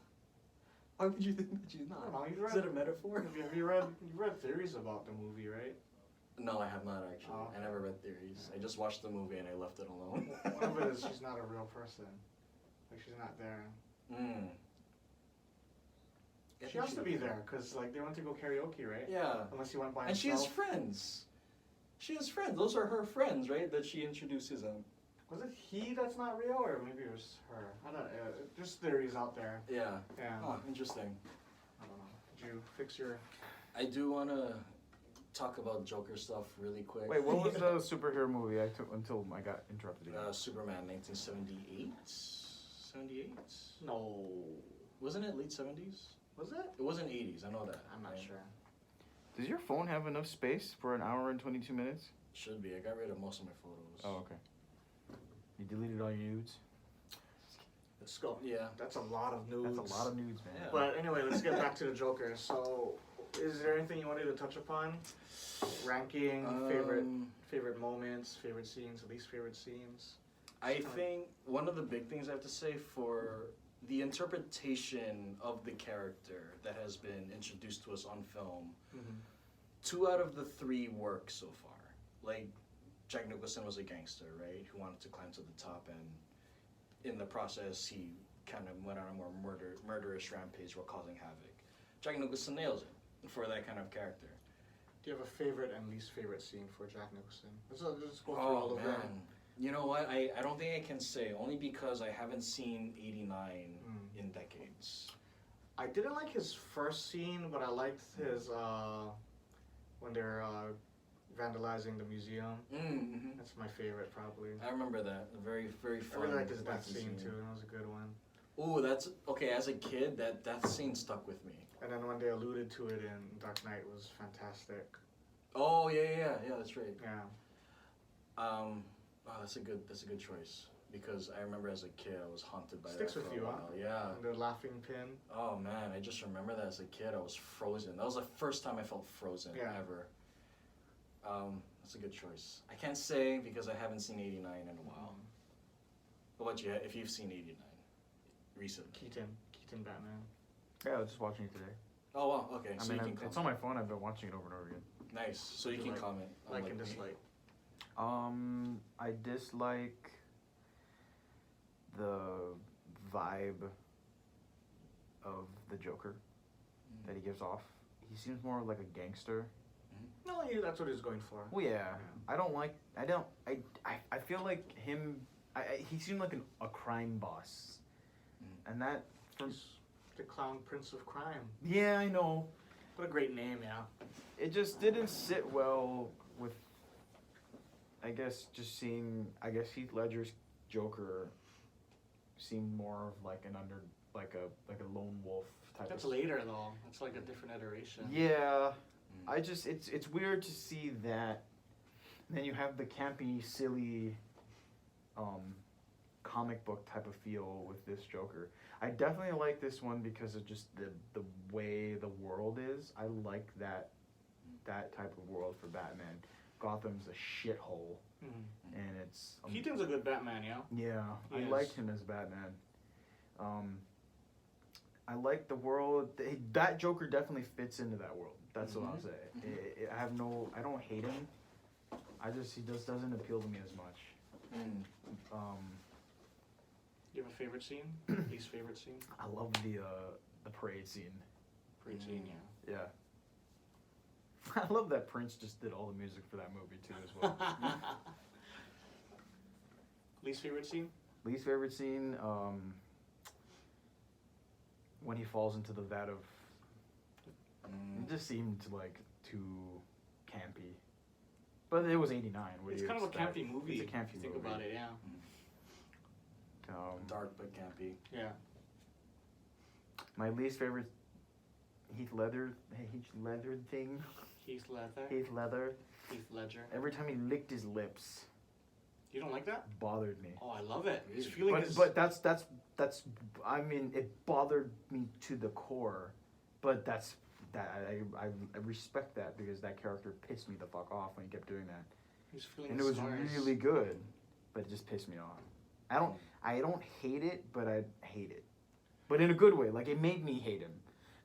Why would you think that she's not? I don't know, you Is read- it a metaphor? Have you read theories about the movie, right? No, I have not actually. Oh. I never read theories. I just watched the movie and I left it alone. One of it is she's not a real person. Like she's not there. Mm. I She think has to be there because like they went to go karaoke, right? Yeah. Unless he went by And she has himself. friends. She has friends. Those are her friends, right? That she introduces them. Was it he that's not real, or maybe it was her? I don't know. Just theories out there. Yeah. Yeah. Oh, interesting. I don't know. Did you fix your? I do want to talk about Joker stuff really quick. Wait, what was the superhero movie I took until I got interrupted again? Superman, 1978? 78? No. Wasn't it late 70s? Was it? It wasn't 80s, I know that. I'm not right? sure. Does your phone have enough space for an hour and 22 minutes? Should be. I got rid of most of my photos. Oh, okay. You deleted all your nudes? Let's go. Yeah. That's a lot of news. That's a lot of nudes, man. Yeah. But anyway, let's get back to the Joker. So, is there anything you wanted to touch upon? Ranking, favorite moments, favorite scenes, least favorite scenes. I think one of the big things I have to say for the interpretation of the character that has been introduced to us on film, 2 out of the 3 work so far. Like, Jack Nicholson was a gangster, right? Who wanted to climb to the top, and in the process, he kind of went on a more murderous rampage while causing havoc. Jack Nicholson nails it for that kind of character. Do you have a favorite and least favorite scene for Jack Nicholson? Let's go through all of them. You know what? I don't think I can say, only because I haven't seen 89 in decades. I didn't like his first scene, but I liked his when they're vandalizing the museum. Mm-hmm. That's my favorite, probably. I remember that. A very, very I fun. really liked his death wacky scene too. That was a good one. Ooh, that's okay. As a kid, that scene stuck with me. And then when they alluded to it in Dark Knight was fantastic. Oh yeah, that's right. Yeah. Oh, that's a good choice, because I remember as a kid I was haunted by Sticks that with for a you, huh? while. Yeah. And the laughing pin. Oh man, I just remember that as a kid I was frozen. That was the first time I felt frozen ever. That's a good choice. I can't say because I haven't seen 89 in a while. What about you? If you've seen 89 recently? Keaton Batman. Yeah, I was just watching it today. Oh wow, okay. I So mean, you can comment. it's on my phone. I've been watching it over and over again. Nice. So you You can like- comment. Like and me. dislike. I dislike the vibe of the Joker that he gives off. He seems more like a gangster. No, yeah, that's what he's going for. Well, yeah. I feel like him. He seemed like a crime boss, and that. He's the clown prince of crime. Yeah, I know. What a great name, yeah. It just didn't sit well with. I guess just seeing. I guess Heath Ledger's Joker seemed more of like like a lone wolf type. That's of later though. It's like a different iteration. Yeah, I just it's weird to see that. And then you have the campy, silly, comic book type of feel with this Joker. I definitely like this one because of just the way the world is. I like that type of world for Batman. Gotham's a shithole, and it's Keaton's a good Batman, yeah. yeah. He I is. like him as Batman. I like the world. That Joker definitely fits into that world. That's what I'll say. I don't hate him. He just doesn't appeal to me as much. You have a favorite scene? Least favorite scene? I love the parade scene. Parade scene, yeah. Yeah. I love that Prince just did all the music for that movie too as well. Least favorite scene? Least favorite scene, when he falls into the vat of. It just seemed like too campy. But it was 89. What It's do you kind of a expect? campy movie. It's a campy if you think movie. about it, yeah. Dark but campy. Yeah. My least favorite Heath Ledger thing. Heath Ledger. Heath Ledger. Heath Ledger. Every time he licked his lips, You don't like that? bothered me. Oh, I love it. He's feeling his... But that's I mean, it bothered me to the core. But I respect that because that character pissed me the fuck off when he kept doing that. He's feeling And the it was scars. really good, but it just pissed me off. I don't hate it, but I hate it. But in a good way. Like, it made me hate him.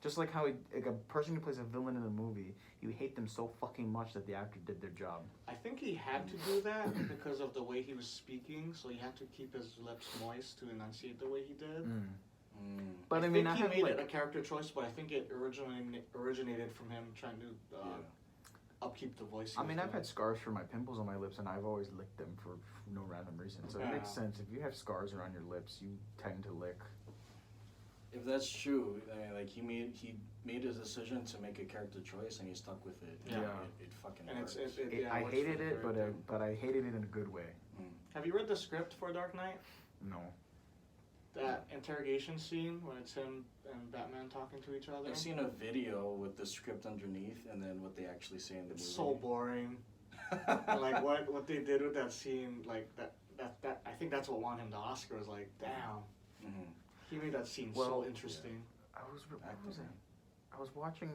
Just like how like a person who plays a villain in a movie, you hate them so fucking much that the actor did their job. I think he had to do that because of the way he was speaking, so he had to keep his lips moist to enunciate the way he did. But I mean, think I he have, made like, it a character choice, but I think it originated from him trying to upkeep the voice. I mean, I've had scars for my pimples on my lips, and I've always licked them for no random reason. So it makes sense. If you have scars around your lips, you tend to lick. If that's true, I mean, like he made a decision to make a character choice, and he stuck with it. Yeah. It fucking And works. I hated it, but I hated it in a good way. Have you read the script for Dark Knight? No. That interrogation scene when it's him and Batman talking to each other. I've seen a video with the script underneath, and then what they actually say in the movie. It's so boring. And like what they did with that scene, like that I think that's what won him the Oscar. Was like, damn, he made that scene so interesting. I was watching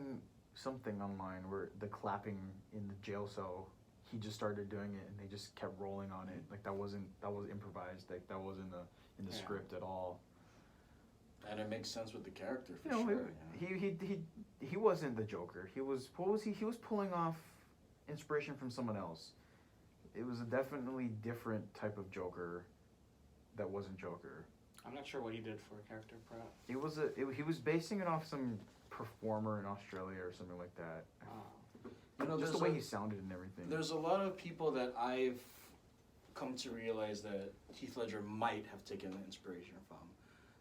something online where the clapping in the jail cell, he just started doing it, and they just kept rolling on it. Like that was improvised. Like that wasn't in the script at all. And it makes sense with the character for You know, sure. he wasn't the Joker. He was He was pulling off inspiration from someone else. It was a definitely different type of Joker that wasn't Joker. I'm not sure what he did for a character prep. He was basing it off some performer in Australia or something like that. You know, just the way he sounded and everything. There's a lot of people that I've come to realize that Heath Ledger might have taken inspiration from.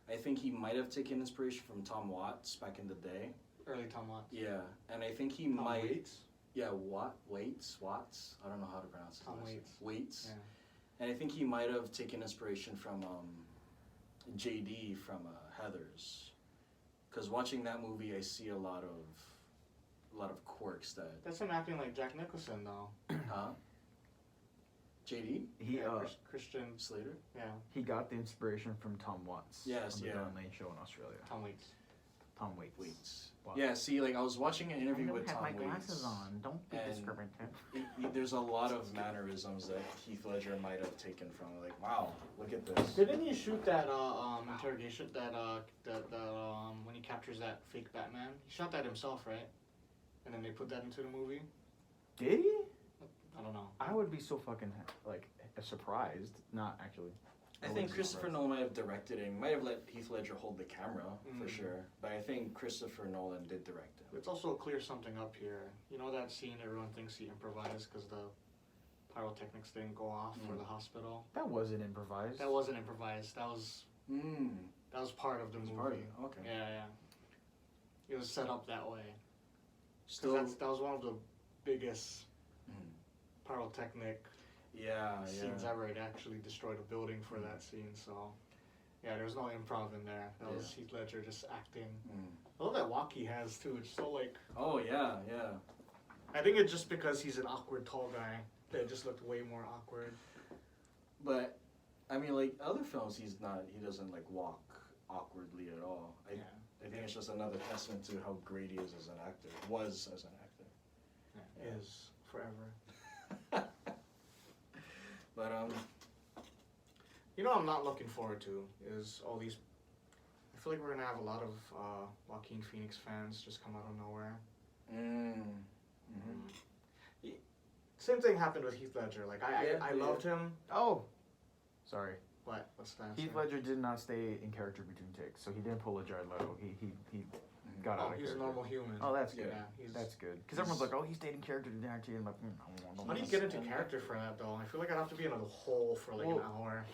I think he might have taken inspiration from Tom Watts back in the day. Early Tom Watts. Yeah, and I think he Tom might. Waits? Yeah, Watts. I don't know how to pronounce it. Tom Waits. Yeah. And I think he might have taken inspiration from JD from Heathers. Because watching that movie, I see a lot of quirks that. That's him acting like Jack Nicholson, though. Huh? JD? Christian Slater? Yeah. He got the inspiration from Tom Watts. Yes, on the yeah. Don Lane show in Australia. Tom Waits. Tom Waits. Watts. Yeah, see, like I was watching an interview with Tom Waits. I don't have my glasses on. Don't be discriminative. There's a lot of mannerisms that Heath Ledger might have taken from. Like, wow, look at this. Didn't he shoot that interrogation that when he captures that fake Batman? He shot that himself, right? And then they put that into the movie. Did he? I don't know. I would be so fucking like surprised. Not actually. I think Christopher Nolan might have directed it. Might have let Heath Ledger hold the camera for sure. But I think Christopher Nolan did direct it. Let's also clear something up here. You know that scene everyone thinks he improvised because the pyrotechnics didn't go off for the hospital? That wasn't improvised. That wasn't improvised. That was part of the movie. Okay. Yeah. It was set up that way. Still, that was one of the biggest pyrotechnic scenes ever. It actually destroyed a building for that scene. So, yeah, there was no improv in there. That was Heath Ledger just acting. I love that walk he has too. It's so like. Oh yeah. I think it's just because he's an awkward tall guy that it just looked way more awkward. But, I mean, like other films, he doesn't like walk awkwardly at all. I think it's just another testament to how great he is as an actor. Was as an actor. Yeah. Is forever. But you know what I'm not looking forward to is all these. I feel like we're gonna have a lot of Joaquin Phoenix fans just come out of nowhere. Same thing happened with Heath Ledger. Like I loved him. Oh, sorry. What's that? Heath Ledger did not stay in character between takes, so he didn't pull a Jared Leto. He got out of he's character. a normal human. Oh, that's good. Yeah, that's good. Because everyone's like, oh, he stayed in character today, actually. And like, how do you get into character for that though? I feel like I'd have to be in a hole for like an hour.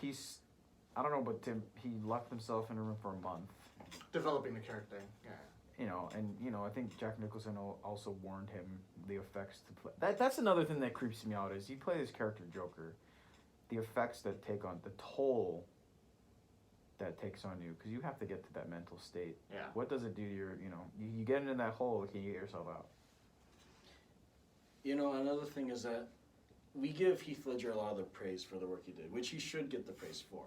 I don't know, but he locked himself in a room for a month. Developing the character, yeah. You know, and I think Jack Nicholson also warned him the effects to play. That's another thing that creeps me out is you play this character Joker, the effects that take on the toll that takes on you, because you have to get to that mental state. Yeah. What does it do to your, you get into that hole, can you get yourself out? You know, another thing is that we give Heath Ledger a lot of the praise for the work he did, which he should get the praise for.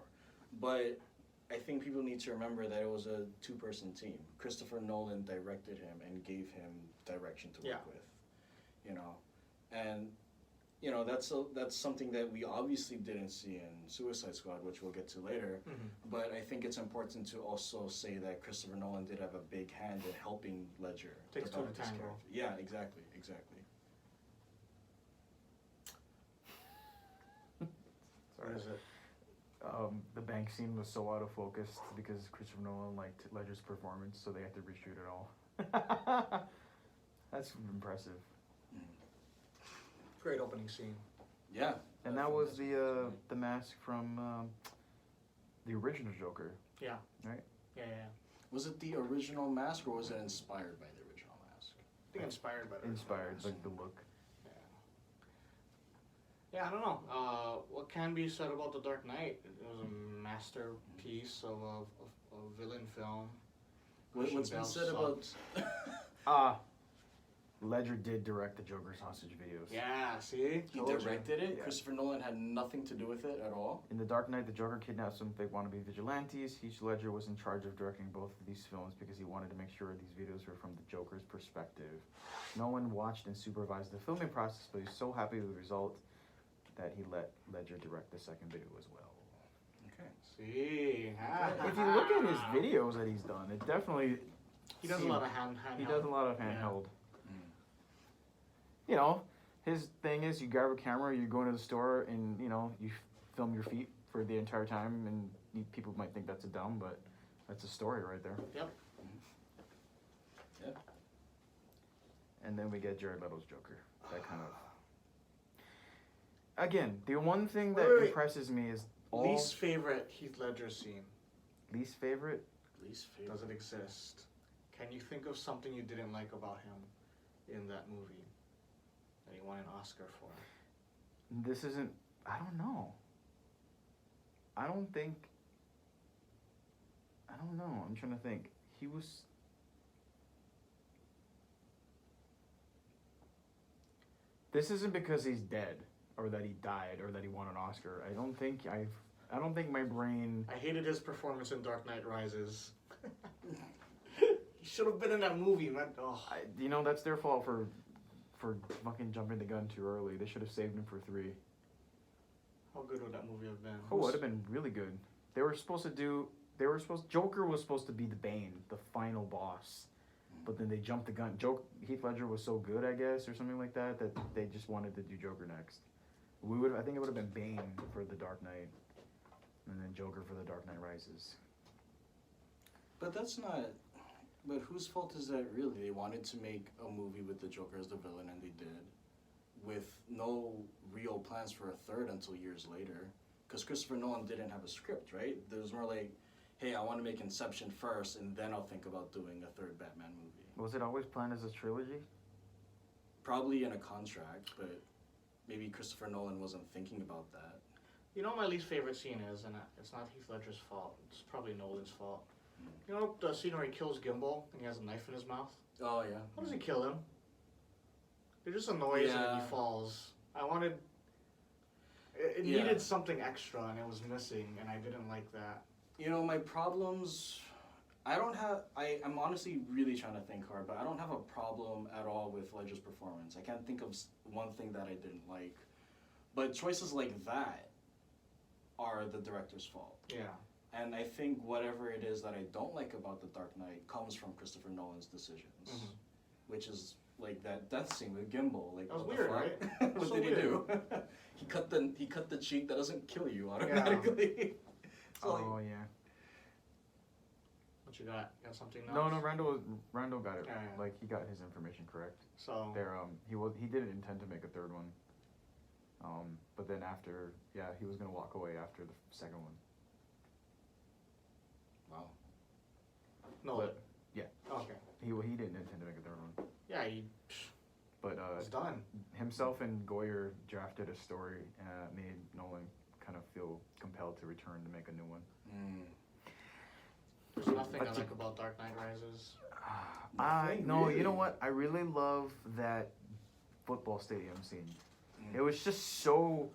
But I think people need to remember that it was a two-person team. Christopher Nolan directed him and gave him direction to work with, you know, and you know that's something that we obviously didn't see in Suicide Squad, which we'll get to later. But I think it's important to also say that Christopher Nolan did have a big hand in helping Ledger Takes two to develop his tango. character. Yeah, exactly. What is it? The bank scene was so out of focus because Christopher Nolan liked Ledger's performance, so they had to reshoot it all. That's impressive. Great opening scene. Yeah. And that was the mask from the original Joker. Yeah. Right? Yeah. Was it the original mask or was it inspired by the original mask? I think inspired by the Inspired, like the look. Yeah, I don't know. What can be said about The Dark Knight? It was a masterpiece of a villain film. What's been said about... Ledger did direct the Joker's hostage videos. Yeah, see? He directed it? Yeah. Christopher Nolan had nothing to do with it at all? In The Dark Knight, the Joker kidnapped some fake wannabe vigilantes. Heath Ledger was in charge of directing both of these films because he wanted to make sure these videos were from the Joker's perspective. Nolan watched and supervised the filming process, but he's so happy with the result that he let Ledger direct the second video as well. Okay. See? If you look at his videos that he's done, it definitely... He does a lot of handheld. He does a lot of handheld. You know, his thing is you grab a camera, you go into the store, and, you know, you film your feet for the entire time, and people might think that's a dumb, but that's a story right there. Yep. Yep. And then we get Jared Leto's Joker. That kind of... Again, the one thing that Wait. impresses me is Least favorite Heath Ledger scene. Least favorite? Least favorite. Does it exist? Can you think of something you didn't like about him in that movie that he won an Oscar for? This isn't... I don't know. I don't know. I'm trying to think. He was... This isn't because he's dead, or that he died, or that he won an Oscar. I don't think my brain... I hated his performance in Dark Knight Rises. He should have been in that movie, man. Oh. you know, that's their fault for fucking jumping the gun too early. They should have saved him for 3. How good would that movie have been? Oh, it would have been really good. Joker was supposed to be the Bane, the final boss. But then they jumped the gun. Heath Ledger was so good, I guess, or something like that, that they just wanted to do Joker next. I think it would have been Bane for The Dark Knight, and then Joker for The Dark Knight Rises. But that's not... But whose fault is that really? They wanted to make a movie with the Joker as the villain, and they did, with no real plans for a third until years later. Because Christopher Nolan didn't have a script, right? There was more like, hey, I want to make Inception first, and then I'll think about doing a third Batman movie. Was it always planned as a trilogy? Probably in a contract, but maybe Christopher Nolan wasn't thinking about that. You know what my least favorite scene is, and it's not Heath Ledger's fault. It's probably Nolan's fault. You know the scene where he kills Gimbal and he has a knife in his mouth? Oh, yeah. How does he kill him? There's just a noise and then Yeah. he falls. It Yeah. needed something extra and it was missing, and I didn't like that. You know, my problems... I'm honestly really trying to think hard, but I don't have a problem at all with Ledger's performance. I can't think of one thing that I didn't like. But choices like that are the director's fault. Yeah. And I think whatever it is that I don't like about The Dark Knight comes from Christopher Nolan's decisions. Which is like that death scene with Gimbal. Like, That was what weird, the fuck? right? What So did he weird. do? he cut the cheek that doesn't kill you automatically. So, like, Oh, yeah. What you got? You got something else? No, Randall got it. Yeah. Like, he got his information correct. So, He didn't intend to make a third one. But then after, he was gonna walk away after the second one. wow. no. But, yeah. Okay. He didn't intend to make a third one. Yeah, he But was done. himself and Goyer drafted a story made Nolan kind of feel compelled to return to make a new one. There's nothing But I you- like about Dark Knight Rises. Nothing No, really. you know what? I really love that football stadium scene. It was just so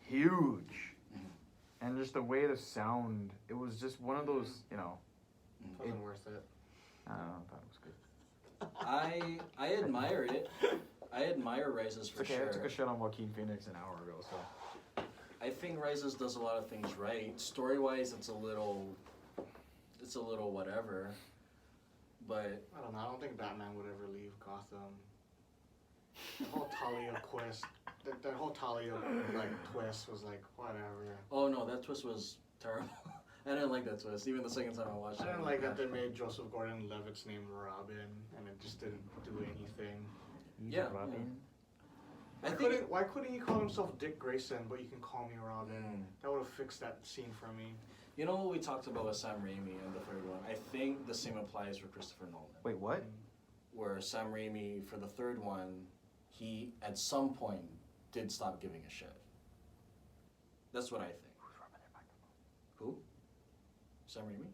huge. And just the way the sound, it was just one of those, you know. Wasn't worth it. I don't know, I thought it was good. I admire it. I admire Rises for Okay, sure. I took a shot on Joaquin Phoenix an hour ago, so. I think Rises does a lot of things right. Story-wise, it's a little whatever. But I don't know. I don't think Batman would ever leave Gotham. The whole Talia quest, that whole Talia twist was like whatever. oh no, that twist was terrible. I didn't like that twist. Even the second time I watched it. I didn't like that they made Joseph Gordon-Levitt's name Robin, and it just didn't do anything. Yeah. Robin. Why couldn't he call himself Dick Grayson, but you can call me Robin? That would have fixed that scene for me. You know what we talked about with Sam Raimi in the third one? I think the same applies for Christopher Nolan. Wait, what? Where Sam Raimi, for the third one, he, at some point, did stop giving a shit. That's what I think. Who's rubbing their microphone? Who? Sam Raimi?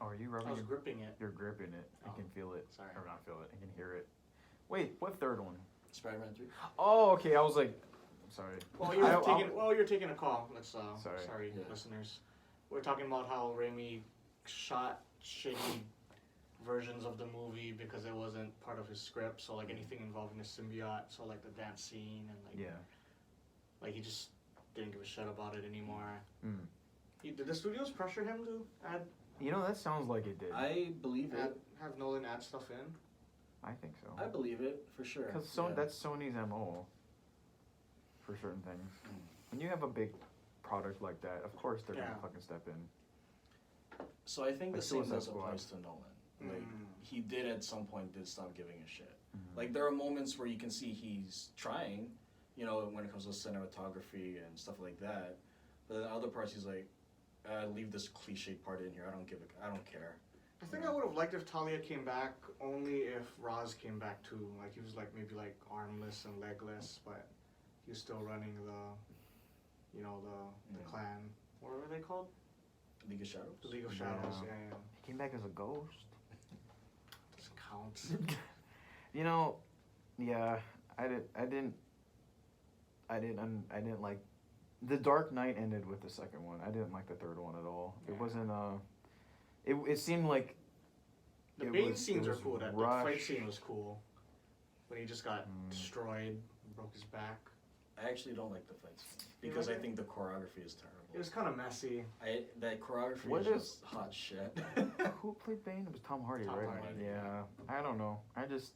Oh, are you I rubbing was your... gripping it. You're gripping it. I Oh, can feel it. sorry. Or not feel it. I can hear it. Wait, what third one? Spider-Man 3? Oh, okay. I was like, I'm sorry. Well, I- you're taking a call. Let's Sorry. Yeah. listeners. We're talking about how Raimi shot shitty versions of the movie because it wasn't part of his script. So like anything involving a symbiote, so like the dance scene and like like he just didn't give a shit about it anymore. Did the studios pressure him to add? You know, that sounds like it did. I believe it. Have Nolan add stuff in? I think so. I believe it, for sure. Because Yeah. that's Sony's MO for certain things. When you have a big product like that, of course they're gonna fucking step in. So I think Like the same Suicide does Squad. applies to Nolan. Like, he did at some point stop giving a shit. Mm-hmm. Like, there are moments where you can see he's trying, you know, when it comes to cinematography and stuff like that. But then other parts he's like, leave this cliched part in here. I don't care. I think I would have liked if Talia came back only if Roz came back too. Like he was like maybe like armless and legless, but he was still running the clan. What were they called? League of Shadows? The League of Yeah. Shadows. Yeah. He came back as a ghost. Doesn't count. You know, yeah, I didn't like. The Dark Knight ended with the second one. I didn't like the third one at all. Yeah. It wasn't It seemed like The it Bane was- scenes it are was cool. That rushed. fight scene was cool. When he just got destroyed, broke his back. I actually don't like the fight scene because like I it? think the choreography is terrible. It was kind of messy. That choreography What is is- just hot shit. Who played Bane? It was Tom Hardy, Tom right? Hardy. Yeah, I don't know. I just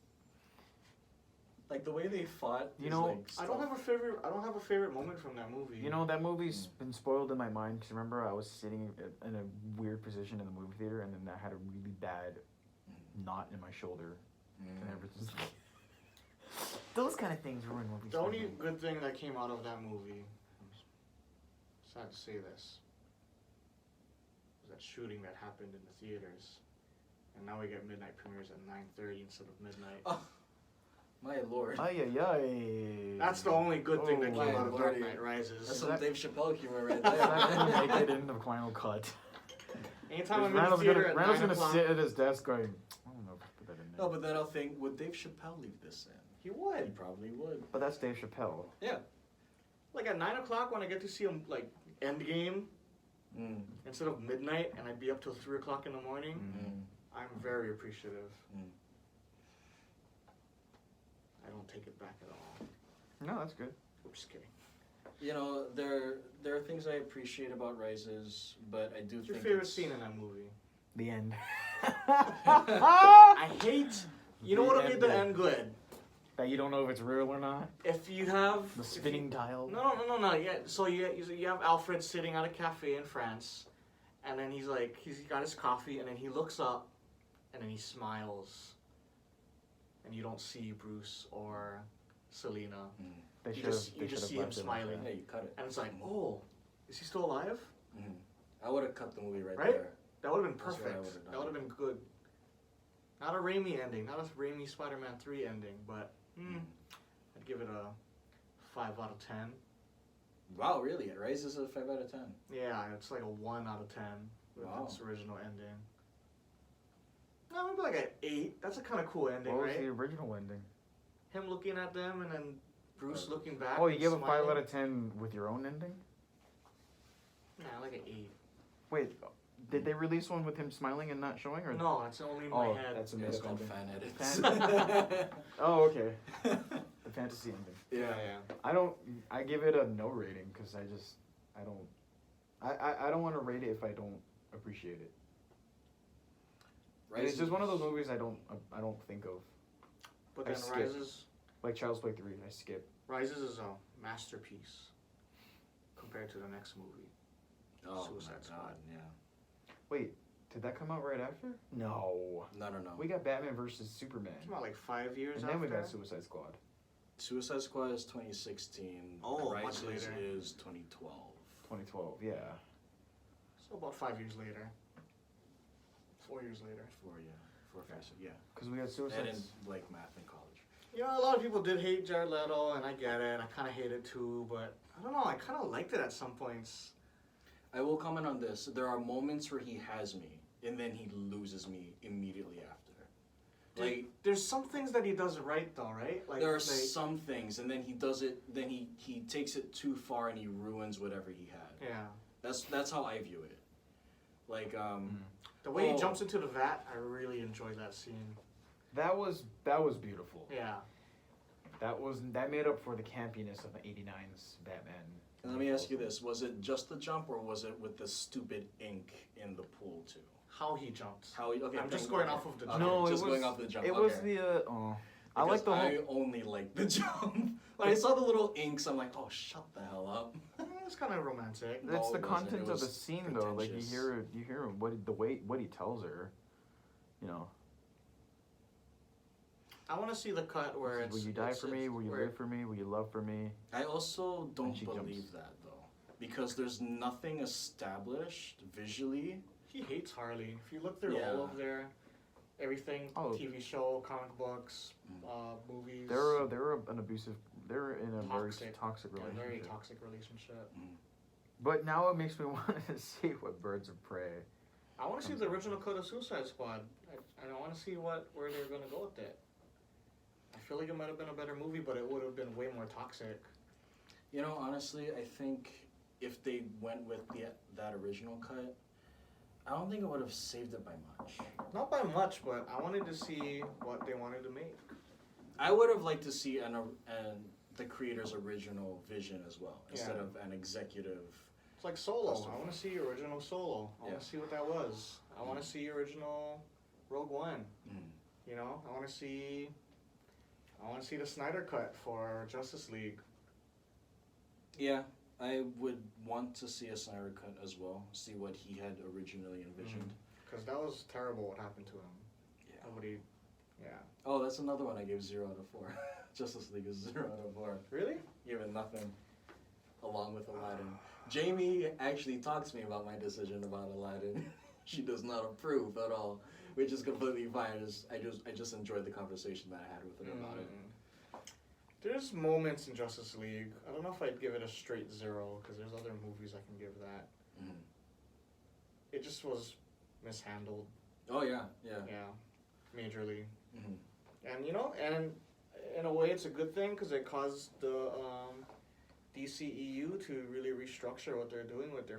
Like the way they fought. You is know, like I don't have a favorite moment from that movie. that movie's been spoiled in my mind because remember I was sitting in a weird position in the movie theater and then I had a really bad knot in my shoulder and everything. Those kind of things ruin movies. The for only me. good thing that came out of that movie, I'm sad to say this, was that shooting that happened in the theaters. And now we get midnight premieres at 9:30 instead of midnight. Oh, my lord. Ay ay ay. That's the only good thing that Oh, came out of Dark lordy. Knight Rises. That's some that- Dave Chappelle humor right That's not there. gonna make it in the final cut. Anytime I'm in the Randall's theater gonna, at Randall's 9 gonna o'clock, sit at his desk going, I don't know if I put that in there. No, but then I'll think, would Dave Chappelle leave this in? he He would. probably would. But that's Dave Chappelle. Yeah. Like at 9 o'clock when I get to see him like Endgame instead of midnight and I'd be up till 3 o'clock in the morning, I'm very appreciative. I don't take it back at all. No, that's good. I'm just kidding. You know, there are things I appreciate about Rises, but I do What's your think favorite it's- scene in that movie? The end. I hate. You know The what made the ending. end good? That you don't know if it's real or not. If you have The if spinning you- dial. No. Yeah. So you have Alfred sitting at a cafe in France, and then he's got his coffee, and then he looks up, and then he smiles, and you don't see Bruce or Selena, They you should just have see him left it like smiling. that. Yeah, you cut it. and it's like, oh, is he still alive? I would have cut the movie right, Right? there. That would have been That's what I perfect. would've done. That would have been good. Not a Raimi ending, not a Raimi Spider-Man 3 ending, but I'd give it a 5 out of 10. Wow, really? It raises a 5 out of 10. Yeah, it's like a 1 out of 10 with Wow. its original ending. No, maybe like an 8. That's a kind of cool ending, What was right? the original ending? Him looking at them and then Bruce looking back. Oh, you and gave a 5 smiling. out of 10 with your own ending? Nah, like an 8. Wait, did they release one with him smiling and not showing? Or No, it's only in my oh, head. that's a It's made-up called ending. fan edits. Oh, okay. The fantasy ending. Yeah. I give it a no rating because I don't want to rate it if I don't appreciate it. And it's just one of those movies I don't think of. But I then skip. Rises. Like Child's Play 3, I skip. Rises is a masterpiece compared to the next movie. Oh Suicide my Squad. god, yeah. Wait, did that come out right after? No. No. We got Batman versus Superman. Came out like 5 years And after. then we got Suicide Squad. Suicide Squad is 2016. Oh, much Rises later. is 2012. 2012, yeah. So about 5 years later. 4 years later. 4 years, yeah. Because we got I Suicide didn't like math in college. You know, a lot of people did hate Jared Leto, and I get it. I kind of hate it too, but I don't know. I kind of liked it at some points. I will comment on this. There are moments where he has me, and then he loses me immediately after. Like, There's some things that he does right, though, right? Like there are some things, and then he does it. Then he takes it too far, and he ruins whatever he had. Yeah. That's how I view it. Like The way Oh. he jumps into the vat, I really enjoyed that scene. That was beautiful. Yeah. That made up for the campiness of the 89's Batman. Let me ask you this: was it just the jump, or was it with the stupid ink in the pool too? How he jumped. Okay, I'm just going off of the okay, jump. No, just it going was- off the jump. It okay. was the I like the whole. I only like the jump. When I saw the little inks, I'm like, oh, shut the hell up. It's kind of romantic. No, It's the it wasn't. content It of the was scene though. Like pretentious. you hear what he tells her. You know, I want to see the cut where it's. will you die for me? Will you where- live for me? Will you love for me? I also don't she believe jumps. that though, because there's nothing established visually. He hates Harley. If you look through Yeah. all of their everything, Oh. TV show, comic books, movies, They're an abusive. They're in a very Toxic. toxic yeah, relationship. very toxic relationship. But now it makes me want to see what Birds of Prey. I want to see the original cut of Suicide Squad. I want to see where they're gonna go with it. I feel like it might have been a better movie, but it would have been way more toxic. You know, honestly, I think if they went with that original cut, I don't think it would have saved it by much. Not by much, but I wanted to see what they wanted to make. I would have liked to see the creator's original vision as well, instead Yeah. of an executive. It's like Solo. First of I all. want to see original Solo. I want Yeah. to see what that was. I want to see original Rogue One. Mm. You know, I want to see the Snyder cut for Justice League. Yeah, I would want to see a Snyder cut as well. See what he had originally envisioned. Because that was terrible what happened to him. Yeah. Nobody, yeah. Oh, that's another one I gave 0 out of 4. Justice League is 0 out of 4. Really? Given nothing. Along with Aladdin. Jamie actually talks to me about my decision about Aladdin. She does not approve at all, which is completely fine. I just enjoyed the conversation that I had with her about it. There's moments in Justice League. I don't know if I'd give it a straight 0, because there's other movies I can give that. Mhm. It just was mishandled. Oh yeah, yeah. Yeah, majorly. Mhm. And you know, and in a way, it's a good thing because it caused the DCEU to really restructure what they're doing with their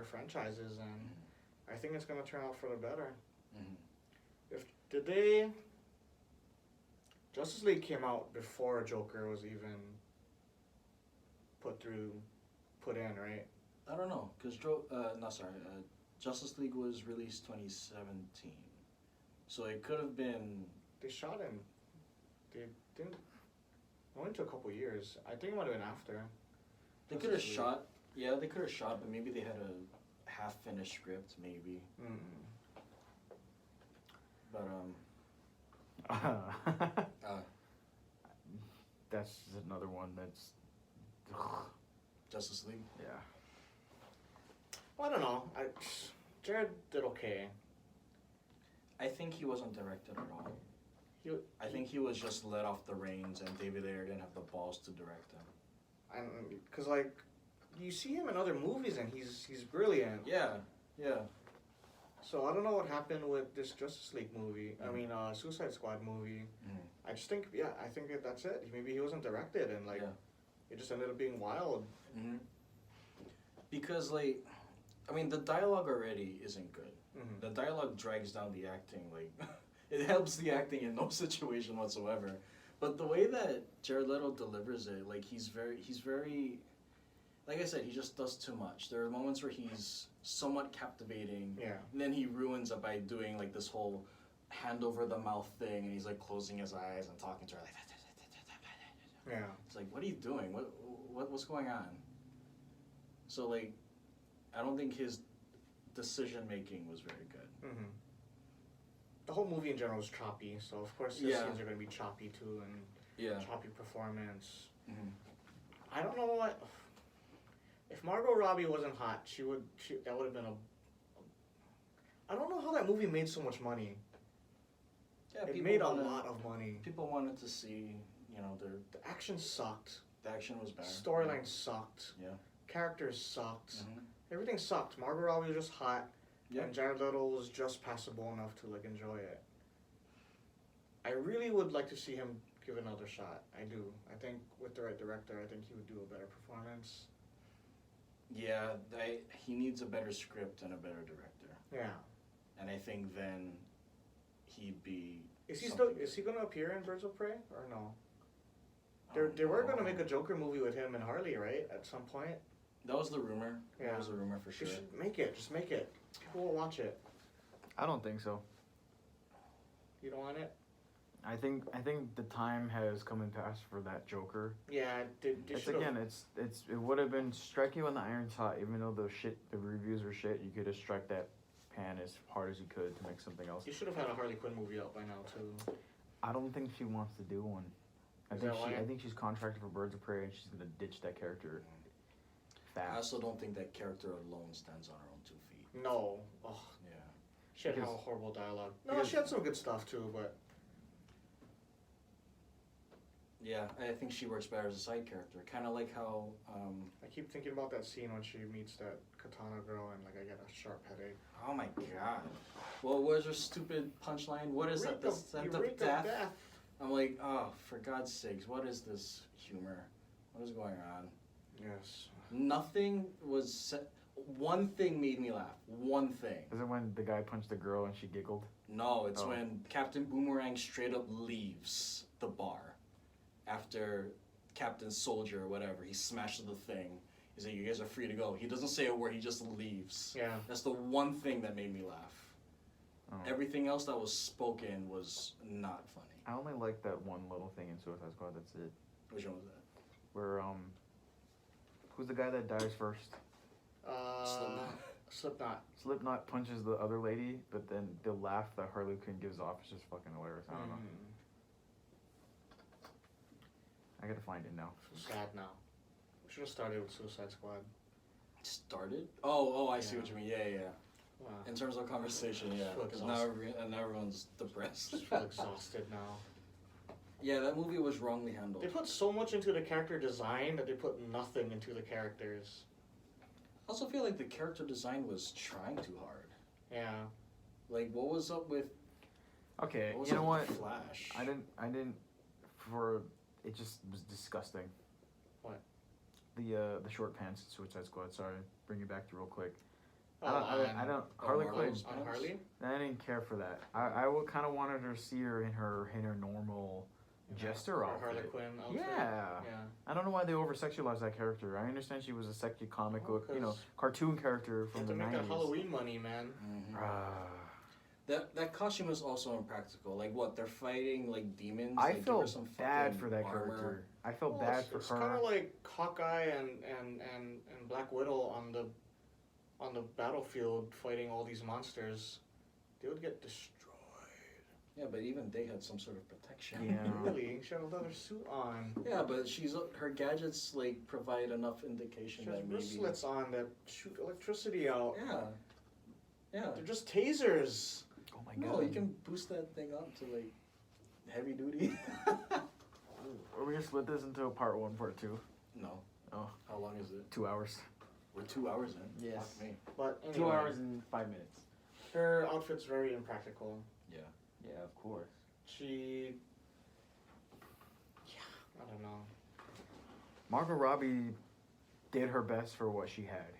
franchises, and I think it's gonna turn out for the better. Mhm. Justice League came out before Joker was even put in, right? I don't know, cause Justice League was released 2017, so it could have been. They shot him. They didn't. It went to a couple years. I think it might have been after. They could have Justice League. shot. Yeah, they could have shot, but maybe they had a half-finished script, maybe. But That's another one that's. Justice League. Yeah. Well, I don't know. Jared did okay. I think he wasn't directed at all. I He- think he was just let off the reins, and David Ayer didn't have the balls to direct him. And because like, you see him in other movies and he's brilliant. Yeah, yeah. So I don't know what happened with this Justice League movie. I mean, Suicide Squad movie. I just think, I think that's it. Maybe he wasn't directed, and like, it just ended up being wild. Mm-hmm. Because like, I mean, the dialogue already isn't good. Mm-hmm. The dialogue drags down the acting. Like, it helps the acting in no situation whatsoever. But the way that Jared Leto delivers it, like he's very, like I said, he just does too much. There are moments where he's somewhat captivating, and then he ruins it by doing like this whole hand over the mouth thing, and he's like closing his eyes and talking to her like, it's like, what are you doing? What's going on? So like, I don't think his decision making was very good. Mm-hmm. The whole movie in general was choppy, so of course the scenes are going to be choppy too, and choppy performance. Mm-hmm. I don't know what. If Margot Robbie wasn't hot, that would have been I don't know how that movie made so much money. Yeah, it made a lot of money. People wanted to see, the action sucked. The action was bad. Storyline sucked. Yeah. Characters sucked. Mm-hmm. Everything sucked. Margot Robbie was just hot. Yeah. And Jared Leto was just passable enough to like enjoy it. I really would like to see him give another shot. I do. I think with the right director, I think he would do a better performance. Yeah, he needs a better script and a better director. Yeah. And I think then he'd be. Is he going to appear in Birds of Prey or no? They were going to make a Joker movie with him and Harley, right? At some point. That was the rumor. Yeah. That was the rumor for sure. You should make it. Just make it. People will watch it. I don't think so. You don't want it? I think the time has come and passed for that Joker. Yeah, it would have been strike you on the iron's hot, even though the reviews were shit. You could have struck that pan as hard as you could to make something else. You should have had a Harley Quinn movie out by now too. I don't think she wants to do one. I think she's contracted for Birds of Prey, and she's gonna ditch that character fast. I also don't think that character alone stands on her own 2 feet. No. Oh. Yeah. She had horrible dialogue. No, she had some good stuff too, but. Yeah, I think she works better as a side character. Kind of like how. I keep thinking about that scene when she meets that Katana girl, and like I get a sharp headache. Oh my god. Well, what was her stupid punchline? What is that? The scent of death? I'm like, oh, for God's sakes, what is this humor? What is going on? Yes. Nothing was said. One thing made me laugh. One thing. Is it when the guy punched the girl and she giggled? No, it's when Captain Boomerang straight up leaves the bar. After Captain Soldier or whatever, he smashes the thing. He's like, you guys are free to go. He doesn't say a word, he just leaves. Yeah. That's the one thing that made me laugh. Oh. Everything else that was spoken was not funny. I only like that one little thing in Suicide Squad, that's it. Which one was that? Where, who's the guy that dies first? Slipknot. Slipknot punches the other lady, but then the laugh that Harley Quinn gives off is just fucking hilarious. I don't know. I gotta find it now. Sad now. We should have started with Suicide Squad. Started? Oh, I see what you mean. Yeah. Wow. In terms of conversation, yeah. Because now everyone's depressed. Just feel exhausted now. Yeah, that movie was wrongly handled. They put so much into the character design that they put nothing into the characters. I also feel like the character design was trying too hard. Yeah. Like, what was up with... Okay, what was you know up what? with Flash? I didn't, it just was disgusting. What? The short pants in Suicide Squad, sorry. Bring you back to real quick. I don't Harley Quinn. On Harley? I didn't care for that. I kind of wanted her to see her in her normal jester outfit. Harley Quinn outfit? Yeah. I don't know why they over-sexualized that character. I understand she was a sexy comic book, cartoon character from the 90s. To make that Halloween money, man. Mm-hmm. That costume is also impractical. Like what? They're fighting like demons. I felt bad for that character. I felt bad for her. It's kind of like Hawkeye and Black Widow on the battlefield fighting all these monsters. They would get destroyed. Yeah, but even they had some sort of protection. Yeah. Really? She had a leather suit on. Yeah, but her gadgets like provide enough indication she has that maybe wristlets on that shoot electricity out. Yeah. They're just tasers. Oh my god. No, you can boost that thing up to like heavy duty. Are we gonna split this into a part 1, part 2? No. Oh. How long is it? 2 hours. We're 2 hours in. Yes. Fuck me. But anyway, 2 hours and 5 minutes. Her outfit's very impractical. Yeah. Yeah, of course. She I don't know. Margot Robbie did her best for what she had,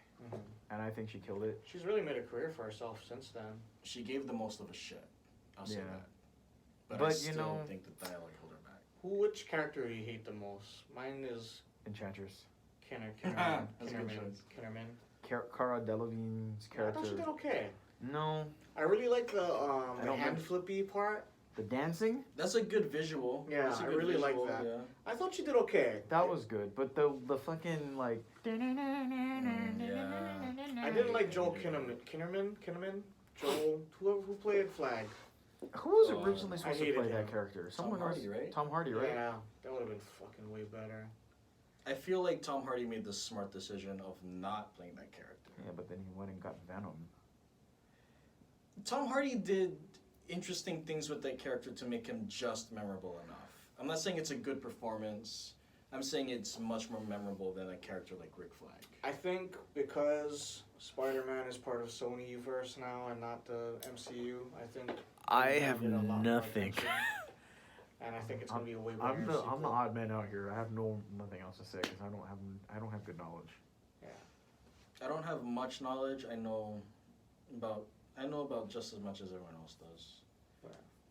and I think she killed it. She's really made a career for herself since then. She gave the most of a shit. I'll say Yeah. that. But, I you still know- think the dialogue held her back. Which character do you hate the most? Mine is Enchantress. That's a good choice. Kinnerman. Cara Delevingne's Yeah, I thought she character. did okay. No, I really like the don't hand think- flippy part. the dancing That's a good visual. Yeah, That's a I good really like visual, that. Yeah. I thought she did okay. that was good, but the fucking like. Yeah. I didn't like Joel Kinnaman. Joel, who played Flag. Who was Oh, originally I supposed to hated play that him. character? Someone Hardy, else. right? Tom Hardy, right? Yeah, that would have been fucking way better. I feel like Tom Hardy made the smart decision of not playing that character. Yeah, but then he went and got Venom. Tom Hardy did interesting things with that character to make him just memorable enough. I'm not saying it's a good performance. I'm saying it's much more memorable than a character like Rick Flag. I think because Spider-Man is part of Sonyverse now and not the MCU, I think I they have did a lot more nothing. attention. And I think it's gonna be a way better I'm the sequel. odd man out here. I have nothing else to say because I don't have good knowledge. I don't have much knowledge. I know about just as much as everyone else does.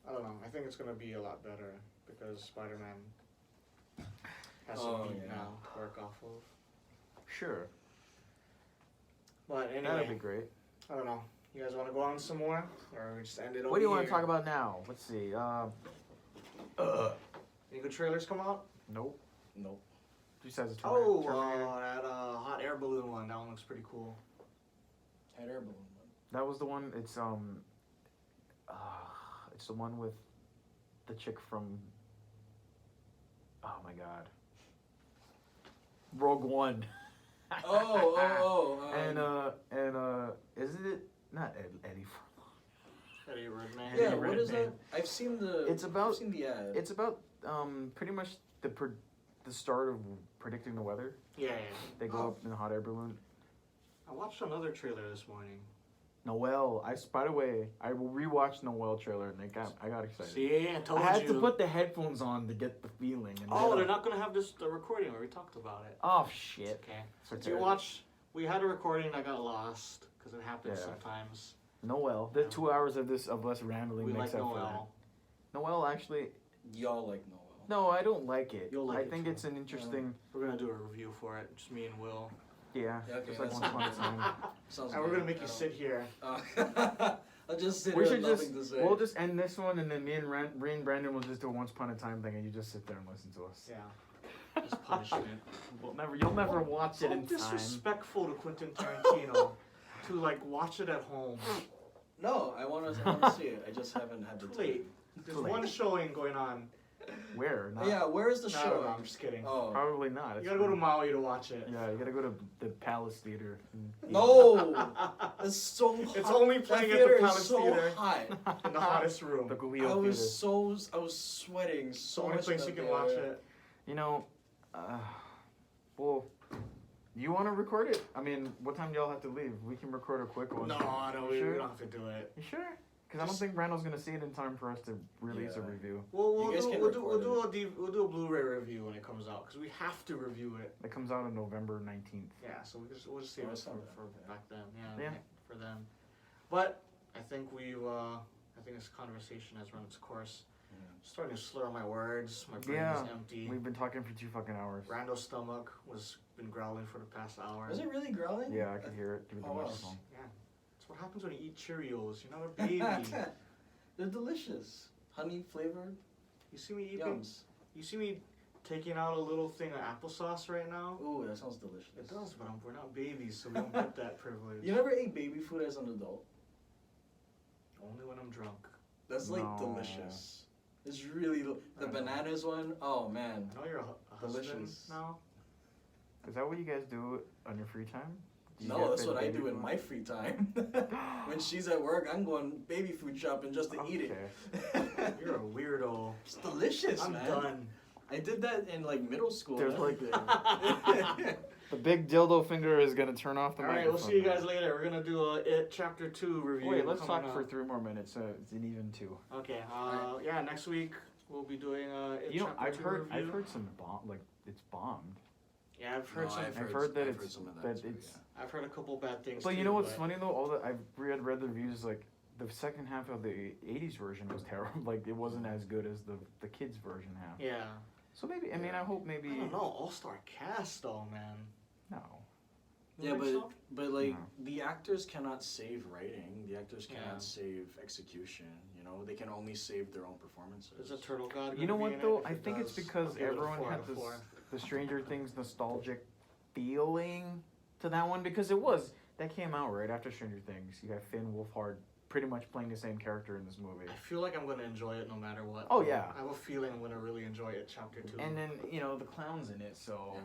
I don't know. I think it's gonna be a lot better because Spider-Man has Oh, some meat yeah. now to work off of. Sure, But that'd anyway, be great. I don't know. You guys want to go on some more, or we just end it over What do you want here? to talk about now? Let's see. Any good trailers come out? Nope. Nope. Besides the Oh, Terminator. that hot air balloon one. That one looks pretty cool. Hot air balloon. That was the one. It's the one with the chick from. Oh my God. Rogue One. And isn't it not Eddie? Eddie Redmayne. Yeah, Eddie what is that? Redmayne. I've seen the. It's about- I've seen the ad. It's about pretty much the start of predicting the weather. Yeah. They go up in a hot air balloon. I watched another trailer this morning. Noel, by the way, I rewatched Noel trailer and I got excited. See, I told I had you. to put the headphones on to get the feeling. And Oh, they're not gonna have the recording where we talked about it. Oh shit. Okay. It's So you okay. watch. We had a recording that got lost because it happens Yeah. sometimes. Noel. The 2 hours of us rambling We makes like up for that. Noel. Noel actually. Y'all like Noel. No, I don't like it. You'll like I it think too. it's an interesting. We're gonna do a review for it. Just me and Will. Yeah. Yeah, okay, just like that's Once Upon a Time. Sounds And we're good. gonna make I you don't- sit here. I'll just sit We here should with just. nothing to say. We'll just end this one, and then me and Brandon will just do a Once Upon a Time thing, and you just sit there and listen to us. Yeah. Just punishment. You'll never watch it So in time. disrespectful to Quentin Tarantino to like watch it at home. No, I want to see it. I just haven't had the Too time. late. There's Too late. one showing going on. Where? Not, Yeah, where is the No, I don't show? know, I'm just kidding. Oh. Probably not. You It's gotta go to pretty- Maui to watch it. Yeah, you gotta go to the Palace Theater. and- No! It's so hot. It's only That playing at theater the is Palace so Theater. hot. In the hottest room. The I Gulio Theater. was sweating It's the so only much. place in you that can watch theater. it. You know, well, you want to record it? I mean, what time do y'all have to leave? We can record a quick one. No, we Sure? don't have to do it. You sure? Because I don't Just- think Randall's gonna see it in time for us to release a Yeah. review. We'll You guys do can we'll do record we'll do a Blu-ray review when it comes out because we have to review it. It comes out on November 19th. Yeah, so we'll just save Oh, it that's for, not bad, for okay. back then. Yeah, Yeah. for them. But I think I think this conversation has run its course. Yeah. I'm starting to slur my words. My brain Yeah, is empty. We've been talking for 2 fucking hours. Randall's stomach was been growling for the past hour. Was it really growling? Yeah, I could hear it through the Oh, wow. microphone. Yeah, that's what happens when you eat Cheerios. You're not a baby. They're delicious. Honey flavored. You see me eating? Yums. You see me taking out a little thing of applesauce right now? Ooh, that sounds delicious. It does, but we're not babies, so we don't get that privilege. You never ate baby food as an adult? Only when I'm drunk. That's like No. delicious. It's really the I know. bananas one. Oh man. I know you're a husband Delicious. now. Is that what you guys do on your free time? Do you No, get that's fed what I baby do in food? my free time. When she's at work, I'm going baby food shopping just to eat it. You're a weirdo. It's delicious, I'm man. done. I did that in like middle school. There's and like- everything. The big dildo finger is gonna turn off the All right, microphone. we'll see you guys later. We're gonna do a It Chapter 2 review. Wait, let's coming talk for up. 3 more minutes. It's an even 2. Okay. Yeah, next week we'll be doing It You know, Chapter I've 2 heard review. some it's bombed. Yeah, I've heard some. I've heard that I've it's heard some of that that too, it's. yeah. I've heard a couple bad things. But too, you know what's funny though? All that I've read the reviews, like the second half of the '80s version was terrible. Like it wasn't as good as the kids version half. Yeah. So maybe I mean I hope maybe I don't know. All-star cast though, man. no. Yeah, You think so? but like No. the actors cannot save writing. The actors cannot Yeah. save execution. You know, they can only save their own performances. Is a turtle god? You know gonna be what in though? It? If I it think it's does, because I'll give it a everyone 4 had out of this 4. the Stranger Things nostalgic feeling to that one because it was that came out right after Stranger Things. You have Finn Wolfhard pretty much playing the same character in this movie. I feel like I'm gonna enjoy it no matter what. Oh, yeah. I have a feeling I'm gonna really enjoy it. Chapter 2. And then you know the clowns in it, so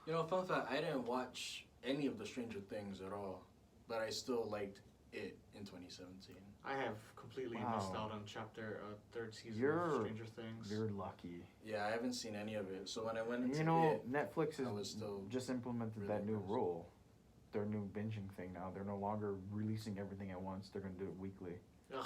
You know, fun fact, I didn't watch any of the Stranger Things at all, but I still liked it in 2017. I have completely Wow. missed out on chapter 3rd season You're- of Stranger Things. you're lucky. Yeah, I haven't seen any of it. So when I went into You know, it, Netflix I was has still just implemented really that new impressed. rule. Their new binging thing now. They're no longer releasing everything at once. They're gonna do it weekly. Ugh,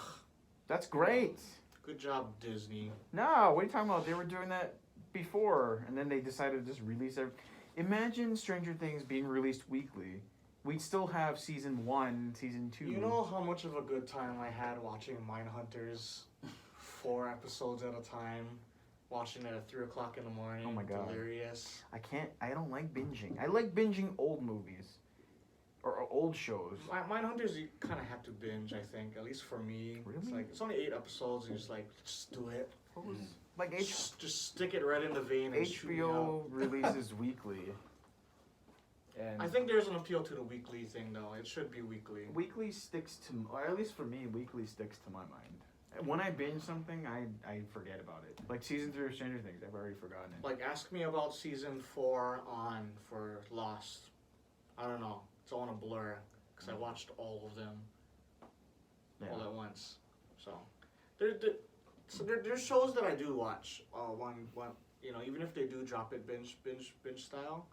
That's great. good job, Disney. No, what are you talking about? They were doing that before, and then they decided to just release every. Imagine Stranger Things being released weekly. We'd still have season 1, season 2. You know how much of a good time I had watching Mindhunters, 4 episodes at a time, watching it at 3 o'clock in the morning. Oh my God. Delirious. I don't like binging. I like binging old movies. Or old shows. Mindhunters, you kind of have to binge, I think. At least for me. It's Really? like, it's only 8 episodes, and you're just like, just do it. Like Just stick it right in the vein and shoot me out. HBO releases weekly. And I think there's an appeal to the weekly thing, though. It should be weekly. weekly sticks to, or at least for me, weekly sticks to my mind. When I binge something, I forget about it. Like season 3 of Stranger Things, I've already forgotten it. Like, ask me about season 4 on for Lost. I don't know. It's all in a blur because I watched all of them all at once. So there's shows that I do watch. One, you know, even if they do drop it binge style,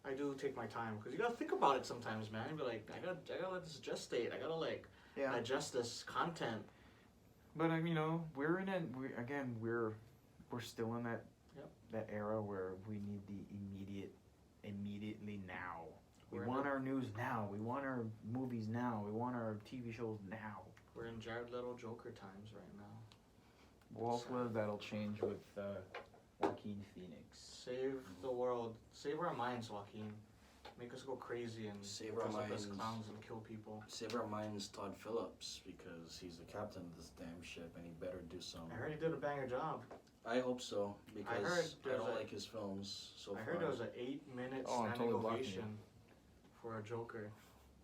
I do take my time because you gotta think about it sometimes, man. Be like, I gotta let this gestate. I gotta like digest this content. But you know, we're still in that Yep. that era where we need the immediately now. We We're want in our news now. We want our movies now. We want our TV shows now. We're in Jared Leto Joker times right now. Well, hopefully that'll change with Joaquin Phoenix. Save the world. Save our minds, Joaquin. Make us go crazy and Save our dress up as minds. clowns and kill people. Save our minds, Todd Phillips, because he's the captain of this damn ship, and he better do some. I heard he did a banger job. I hope so, heard because I there's don't a- like his films so I far. heard there was an 8-minute Oh, I'm standing totally blocking ovation for a Joker.